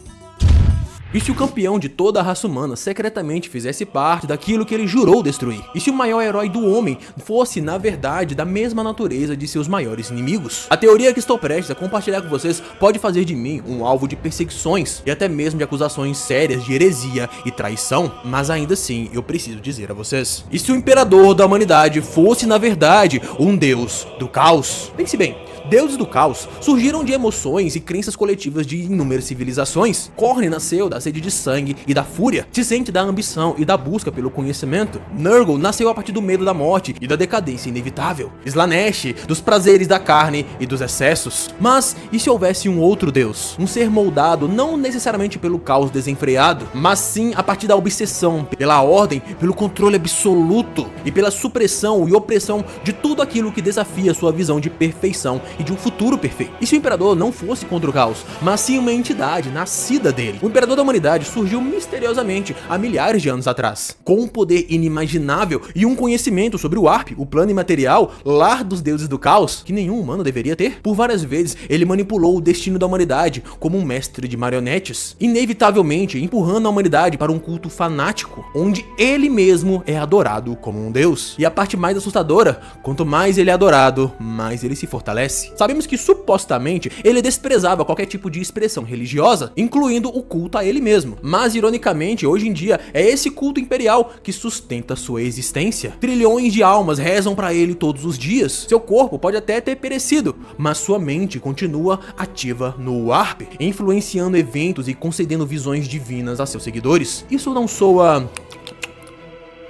E se o campeão de toda a raça humana secretamente fizesse parte daquilo que ele jurou destruir? E se o maior herói do homem fosse, na verdade, da mesma natureza de seus maiores inimigos? A teoria que estou prestes a compartilhar com vocês pode fazer de mim um alvo de perseguições e até mesmo de acusações sérias de heresia e traição, mas ainda assim eu preciso dizer a vocês. E se o imperador da humanidade fosse, na verdade, um deus do caos? Pense bem. Deuses do caos surgiram de emoções e crenças coletivas de inúmeras civilizações. Korn nasceu da sede de sangue e da fúria, Tisent da ambição e da busca pelo conhecimento. Nurgle nasceu a partir do medo da morte e da decadência inevitável. Slaanesh dos prazeres da carne e dos excessos. Mas e se houvesse um outro deus? Um ser moldado não necessariamente pelo caos desenfreado, mas sim a partir da obsessão, pela ordem, pelo controle absoluto e pela supressão e opressão de tudo aquilo que desafia sua visão de perfeição e de um futuro perfeito. E se o imperador não fosse contra o caos, mas sim uma entidade nascida dele? O imperador da humanidade surgiu misteriosamente há milhares de anos atrás, com um poder inimaginável e um conhecimento sobre o Warp, o plano imaterial, lar dos deuses do caos, que nenhum humano deveria ter. Por várias vezes, ele manipulou o destino da humanidade como um mestre de marionetes, inevitavelmente empurrando a humanidade para um culto fanático, onde ele mesmo é adorado como um deus. E a parte mais assustadora, quanto mais ele é adorado, mais ele se fortalece. Sabemos que supostamente ele desprezava qualquer tipo de expressão religiosa, incluindo o culto a ele mesmo. Mas ironicamente, hoje em dia, é esse culto imperial que sustenta sua existência. Trilhões de almas rezam para ele todos os dias. Seu corpo pode até ter perecido, mas sua mente continua ativa no Warp, influenciando eventos e concedendo visões divinas a seus seguidores. Isso não soa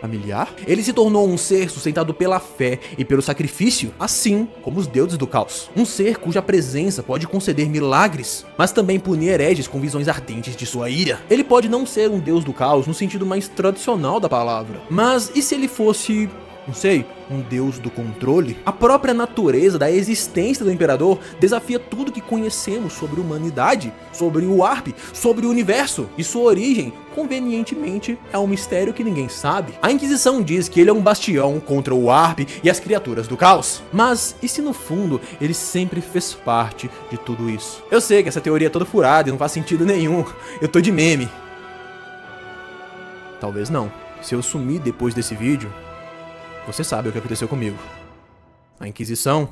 familiar? Ele se tornou um ser sustentado pela fé e pelo sacrifício, assim como os deuses do caos. Um ser cuja presença pode conceder milagres, mas também punir hereges com visões ardentes de sua ira. Ele pode não ser um deus do caos no sentido mais tradicional da palavra, mas e se ele fosse, não sei, um deus do controle? A própria natureza da existência do imperador desafia tudo que conhecemos sobre a humanidade, sobre o Warp, sobre o universo, e sua origem, convenientemente, é um mistério que ninguém sabe. A Inquisição diz que ele é um bastião contra o Warp e as criaturas do caos. Mas e se no fundo ele sempre fez parte de tudo isso? Eu sei que essa teoria é toda furada e não faz sentido nenhum, eu tô de meme. Talvez não. Se eu sumir depois desse vídeo, você sabe o que aconteceu comigo. A Inquisição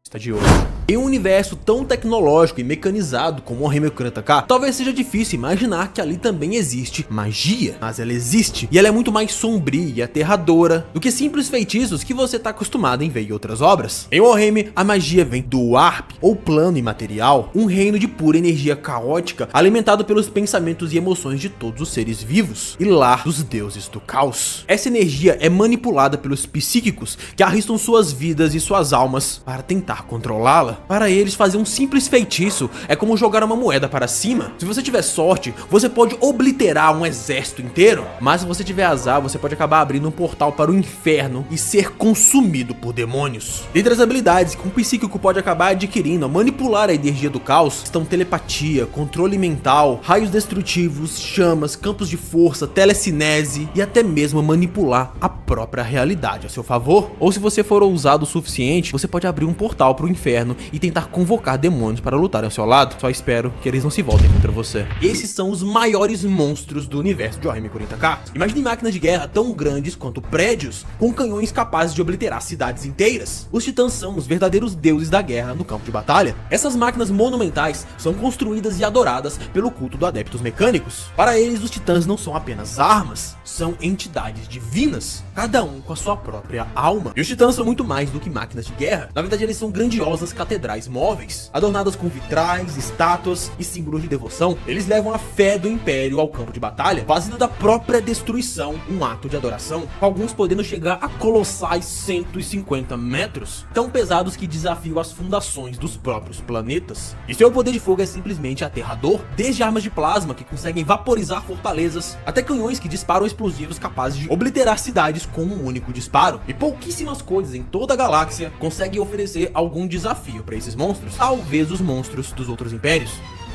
está de olho. Em um universo tão tecnológico e mecanizado como o Warhammer 40k, talvez seja difícil imaginar que ali também existe magia, mas ela existe, e ela é muito mais sombria e aterradora do que simples feitiços que você está acostumado em ver em outras obras. Em Warhammer, a magia vem do Warp, ou plano imaterial, um reino de pura energia caótica, alimentado pelos pensamentos e emoções de todos os seres vivos, e lar dos deuses do caos. Essa energia é manipulada pelos psíquicos, que arriscam suas vidas e suas almas para tentar controlá-la. Para eles, fazer um simples feitiço é como jogar uma moeda para cima. Se você tiver sorte, você pode obliterar um exército inteiro, mas se você tiver azar, você pode acabar abrindo um portal para o inferno e ser consumido por demônios. Dentre as habilidades que um psíquico pode acabar adquirindo a manipular a energia do caos estão telepatia, controle mental, raios destrutivos, chamas, campos de força, telecinese e até mesmo manipular a própria realidade a seu favor. Ou se você for ousado o suficiente, você pode abrir um portal para o inferno e tentar convocar demônios para lutarem ao seu lado. Só espero que eles não se voltem contra você. Esses são os maiores monstros do universo de Warhammer 40k. Imagine máquinas de guerra tão grandes quanto prédios, com canhões capazes de obliterar cidades inteiras. Os titãs são os verdadeiros deuses da guerra no campo de batalha. Essas máquinas monumentais são construídas e adoradas pelo culto do Adeptos Mecânicos. Para eles, os titãs não são apenas armas, são entidades divinas, cada um com a sua própria alma. E os titãs são muito mais do que máquinas de guerra. Na verdade, eles são grandiosas catedrais móveis, adornadas com vitrais, estátuas e símbolos de devoção. Eles levam a fé do Império ao campo de batalha, fazendo da própria destruição um ato de adoração, com alguns podendo chegar a colossais 150 metros, tão pesados que desafiam as fundações dos próprios planetas. E seu poder de fogo é simplesmente aterrador, desde armas de plasma que conseguem vaporizar fortalezas, até canhões que disparam explosivos capazes de obliterar cidades com um único disparo. E pouquíssimas coisas em toda a galáxia conseguem oferecer algum desafio para esses monstros, talvez os monstros dos outros impérios.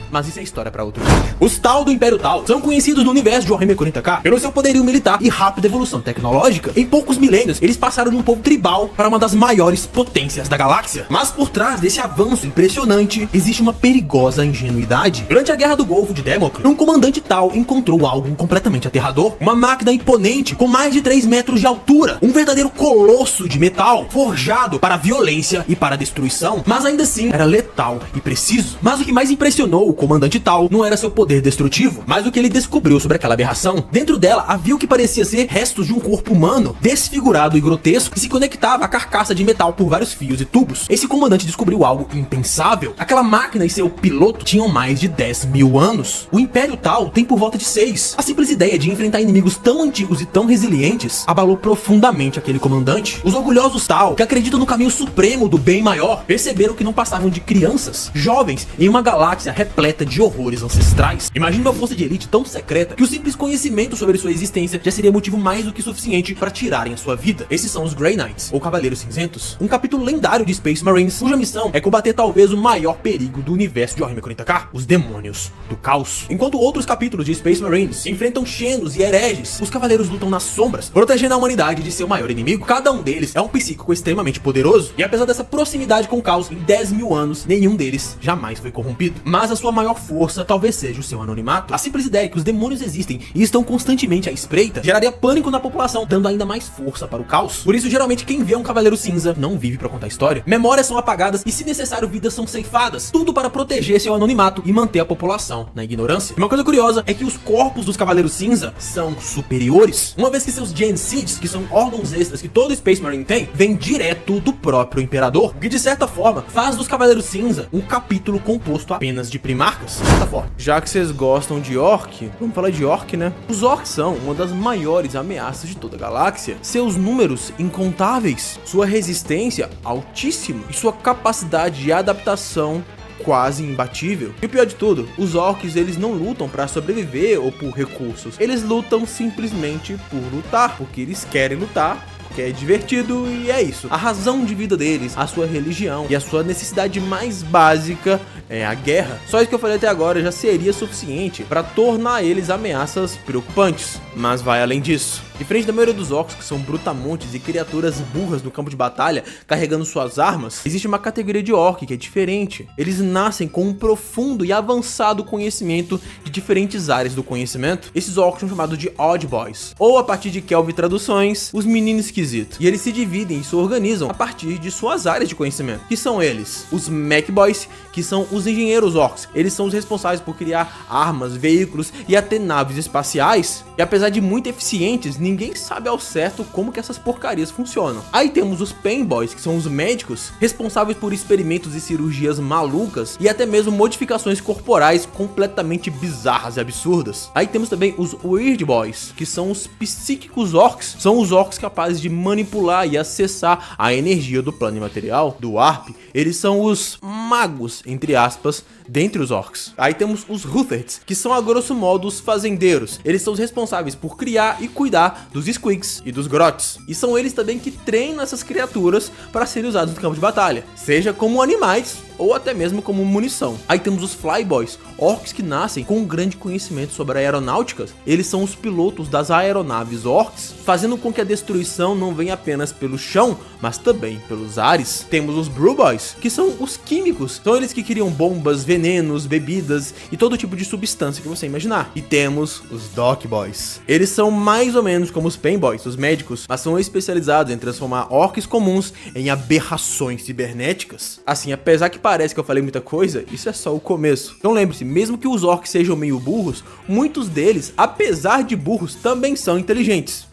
Mas isso é história para outro vídeo. Os Tal do Império Tal são conhecidos no universo de Warhammer 40k pelo seu poderio militar e rápida evolução tecnológica. Em poucos milênios, eles passaram de um povo tribal para uma das maiores potências da galáxia. Mas por trás desse avanço impressionante, existe uma perigosa ingenuidade. Durante a Guerra do Golfo de Democre, um comandante Tal encontrou algo completamente aterrador. Uma máquina imponente com mais de 3 metros de altura. Um verdadeiro colosso de metal, forjado para a violência e para a destruição. Mas ainda assim, era letal e preciso. Mas o que mais impressionou o comandante Tal não era seu poder destrutivo, mas o que ele descobriu sobre aquela aberração. Dentro dela havia o que parecia ser restos de um corpo humano, desfigurado e grotesco, que se conectava à carcaça de metal por vários fios e tubos. Esse comandante descobriu algo impensável. Aquela máquina e seu piloto tinham mais de 10 mil anos. O Império Tal tem por volta de 6. A simples ideia de enfrentar inimigos tão antigos e tão resilientes abalou profundamente aquele comandante. Os orgulhosos Tal, que acreditam no caminho supremo do bem maior, perceberam que não passavam de crianças, jovens, em uma galáxia repleta de horrores ancestrais. Imagine uma força de elite tão secreta que o simples conhecimento sobre sua existência já seria motivo mais do que suficiente para tirarem a sua vida. Esses são os Grey Knights, ou Cavaleiros Cinzentos, um capítulo lendário de Space Marines, cuja missão é combater talvez o maior perigo do universo de Warhammer 40k, os demônios do caos. Enquanto outros capítulos de Space Marines enfrentam Xenos e hereges, os Cavaleiros lutam nas sombras, protegendo a humanidade de seu maior inimigo. Cada um deles é um psíquico extremamente poderoso, e apesar dessa proximidade com o caos, em 10 mil anos, nenhum deles jamais foi corrompido. Mas a sua maior força talvez seja o seu anonimato. A simples ideia que os demônios existem e estão constantemente à espreita geraria pânico na população, dando ainda mais força para o caos. Por isso, geralmente, quem vê um Cavaleiro Cinza não vive para contar história. Memórias são apagadas e, se necessário, vidas são ceifadas. Tudo para proteger seu anonimato e manter a população na ignorância. E uma coisa curiosa é que os corpos dos Cavaleiros Cinza são superiores, uma vez que seus Gen Seeds, que são órgãos extras que todo Space Marine tem, vêm direto do próprio Imperador, o que de certa forma faz dos Cavaleiros Cinza um capítulo composto apenas de primarcas. Dessa forma. Já que vocês gostam de orc, vamos falar de orc, né? Os orcs são uma das maiores ameaças de toda a galáxia. Seus números incontáveis, sua resistência altíssima e sua capacidade de adaptação quase imbatível. E o pior de tudo, os orcs eles não lutam para sobreviver ou por recursos. Eles lutam simplesmente por lutar, porque eles querem lutar, que é divertido e é isso. A razão de vida deles, a sua religião e a sua necessidade mais básica é a guerra. Só isso que eu falei até agora já seria suficiente para tornar eles ameaças preocupantes, mas vai além disso. Diferente da maioria dos orcs, que são brutamontes e criaturas burras no campo de batalha carregando suas armas, existe uma categoria de orc que é diferente. Eles nascem com um profundo e avançado conhecimento de diferentes áreas do conhecimento. Esses orcs são chamados de Odd Boys, ou a partir de Kelvin traduções, os meninos esquisitos. E eles se dividem e se organizam a partir de suas áreas de conhecimento, que são eles, os Mech Boys, que são os engenheiros orcs. Eles são os responsáveis por criar armas, veículos e até naves espaciais. E apesar de muito eficientes, ninguém sabe ao certo como que essas porcarias funcionam. Aí temos os Painboys, que são os médicos responsáveis por experimentos e cirurgias malucas e até mesmo modificações corporais completamente bizarras e absurdas. Aí temos também os Weird Boys, que são os psíquicos orcs, são os orcs capazes de manipular e acessar a energia do plano imaterial, do Warp. Eles são os magos, entre aspas, dentre os orcs. Aí temos os Rutherts, que são a grosso modo os fazendeiros. Eles são os responsáveis por criar e cuidar dos Squigs e dos Grots. E são eles também que treinam essas criaturas para serem usados no campo de batalha, seja como animais ou até mesmo como munição. Aí temos os Flyboys, orcs que nascem com um grande conhecimento sobre aeronáutica. Eles são os pilotos das aeronaves orcs, fazendo com que a destruição não venha apenas pelo chão, mas também pelos ares. Temos os Brewboys, que são os químicos, são eles que criam bombas, venenos, bebidas e todo tipo de substância que você imaginar. E temos os Dock Boys. Eles são mais ou menos como os Painboys, os médicos, mas são especializados em transformar orcs comuns em aberrações cibernéticas. Assim, apesar que parece que eu falei muita coisa, isso é só o começo. Então lembre-se, mesmo que os orcs sejam meio burros, muitos deles, apesar de burros, também são inteligentes.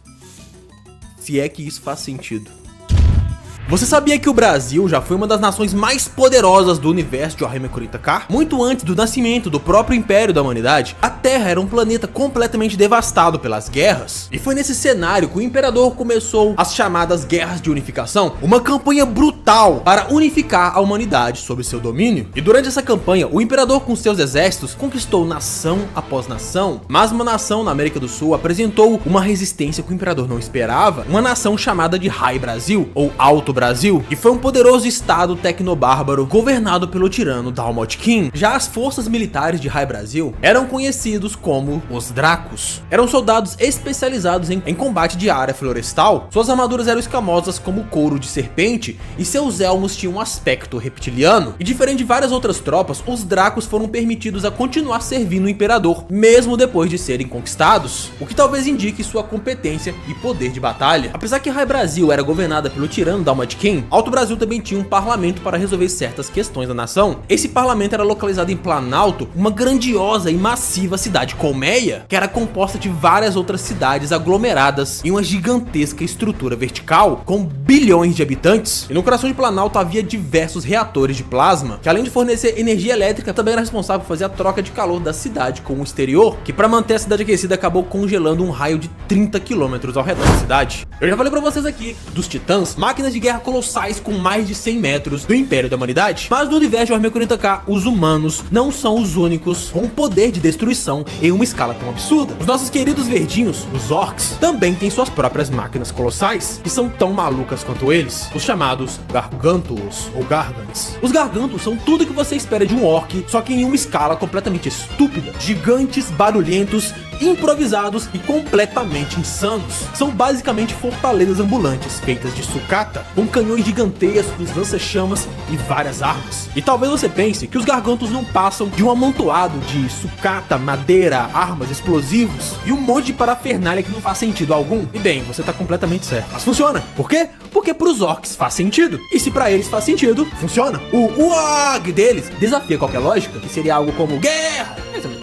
Se é que isso faz sentido. Você sabia que o Brasil já foi uma das nações mais poderosas do universo de Warhammer 40k? Muito antes do nascimento do próprio Império da Humanidade, a Terra era um planeta completamente devastado pelas guerras. E foi nesse cenário que o Imperador começou as chamadas Guerras de Unificação, uma campanha brutal para unificar a humanidade sob seu domínio. E durante essa campanha, o Imperador com seus exércitos conquistou nação após nação, mas uma nação na América do Sul apresentou uma resistência que o Imperador não esperava, uma nação chamada de High Brasil, ou Alto Brasil, que foi um poderoso estado tecnobárbaro governado pelo tirano Dalmot King. Já as forças militares de High Brasil eram conhecidos como os Dracos. Eram soldados especializados em combate de área florestal. Suas armaduras eram escamosas como couro de serpente e seus elmos tinham um aspecto reptiliano. E diferente de várias outras tropas, os Dracos foram permitidos a continuar servindo o Imperador, mesmo depois de serem conquistados, o que talvez indique sua competência e poder de batalha. Apesar que High Brasil era governada pelo tirano Dalmot King, Alto Brasil também tinha um parlamento para resolver certas questões da nação. Esse parlamento era localizado em Planalto, uma grandiosa e massiva cidade colmeia, que era composta de várias outras cidades aglomeradas em uma gigantesca estrutura vertical, com bilhões de habitantes. E no coração de Planalto havia diversos reatores de plasma, que além de fornecer energia elétrica, também era responsável por fazer a troca de calor da cidade com o exterior, que para manter a cidade aquecida acabou congelando um raio de 30 km ao redor da cidade. Eu já falei pra vocês aqui dos Titãs, máquinas de guerra colossais com mais de 100 metros do Império da Humanidade. Mas no universo de Warhammer 40k, os humanos não são os únicos com poder de destruição em uma escala tão absurda. Os nossos queridos verdinhos, os orcs, também têm suas próprias máquinas colossais, que são tão malucas quanto eles, os chamados Gargantulos ou Gargants. Os Gargantos são tudo que você espera de um orc, só que em uma escala completamente estúpida. Gigantes, barulhentos, improvisados e completamente insanos. São basicamente fortalezas ambulantes feitas de sucata, com canhões gigantescos, lança-chamas e várias armas. E talvez você pense que os Gargantos não passam de um amontoado de sucata, madeira, armas, explosivos e um monte de parafernália que não faz sentido algum. E bem, você tá completamente certo. Mas funciona. Por quê? Porque pros orcs faz sentido. E se pra eles faz sentido, funciona. O UAG deles desafia qualquer lógica, que seria algo como guerra.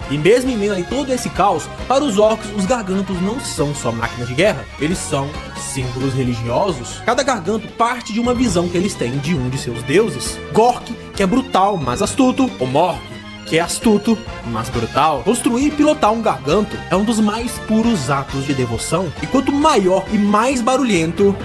E mesmo em meio a todo esse caos, para os orcs, os Gargantos não são só máquinas de guerra, eles são símbolos religiosos. Cada Garganto parte de uma visão que eles têm de um de seus deuses. Gork, que é brutal, mas astuto, ou Morg, que é astuto, mas brutal. Construir e pilotar um Garganto é um dos mais puros atos de devoção, e quanto maior e mais barulhento,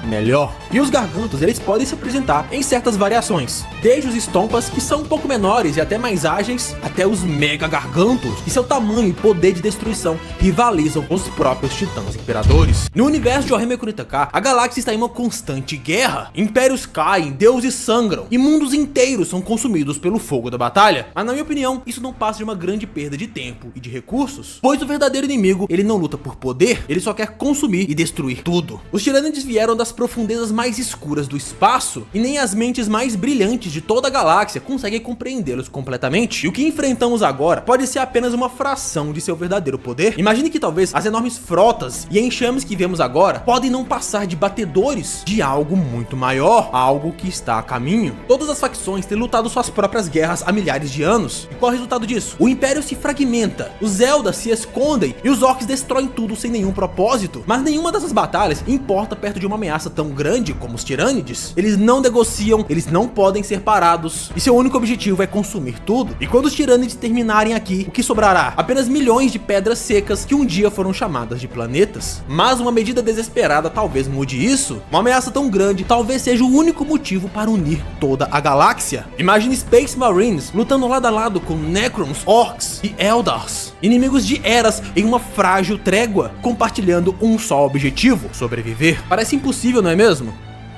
melhor. E os Gargantos, eles podem se apresentar em certas variações, desde os Stompas, que são um pouco menores e até mais ágeis, até os Mega Gargantos, que seu tamanho e poder de destruição rivalizam com os próprios Titãs Imperadores. No universo de Warhammer 40k, a galáxia está em uma constante guerra. Impérios caem, deuses sangram, e mundos inteiros são consumidos pelo fogo da batalha. Mas na minha opinião, isso não passa de uma grande perda de tempo e de recursos, pois o verdadeiro inimigo, ele não luta por poder, ele só quer consumir e destruir tudo. Os Tirânides vieram das profundezas mais escuras do espaço, e nem as mentes mais brilhantes de toda a galáxia conseguem compreendê-los completamente. E o que enfrentamos agora pode ser apenas uma fração de seu verdadeiro poder. Imagine que talvez as enormes frotas e enxames que vemos agora podem não passar de batedores de algo muito maior, algo que está a caminho. Todas as facções têm lutado suas próprias guerras há milhares de anos. E qual é o resultado disso? O Império se fragmenta, os Eldar se escondem e os Orcs destroem tudo sem nenhum propósito. Mas nenhuma dessas batalhas importa perto de uma ameaça tão grande como os Tirânides. Eles não negociam, eles não podem ser parados, e seu único objetivo é consumir tudo. E quando os Tirânides terminarem aqui, o que sobrará? Apenas milhões de pedras secas que um dia foram chamadas de planetas. Mas uma medida desesperada talvez mude isso. Uma ameaça tão grande talvez seja o único motivo para unir toda a galáxia. Imagine Space Marines lutando lado a lado com Necrons, Orcs e Eldars, inimigos de eras em uma frágil trégua, compartilhando um só objetivo: sobreviver. Parece impossível, não é mesmo?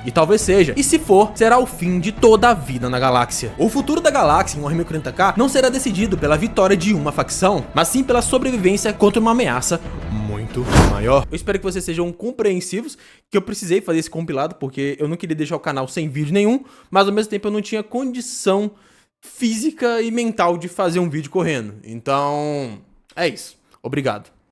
E talvez seja. E se for, será o fim de toda a vida na galáxia. O futuro da galáxia em Warhammer 40k não será decidido pela vitória de uma facção, mas sim pela sobrevivência contra uma ameaça muito maior. Eu espero que vocês sejam compreensivos, que eu precisei fazer esse compilado porque eu não queria deixar o canal sem vídeo nenhum, mas ao mesmo tempo eu não tinha condição física e mental de fazer um vídeo correndo. Então, é isso. Obrigado.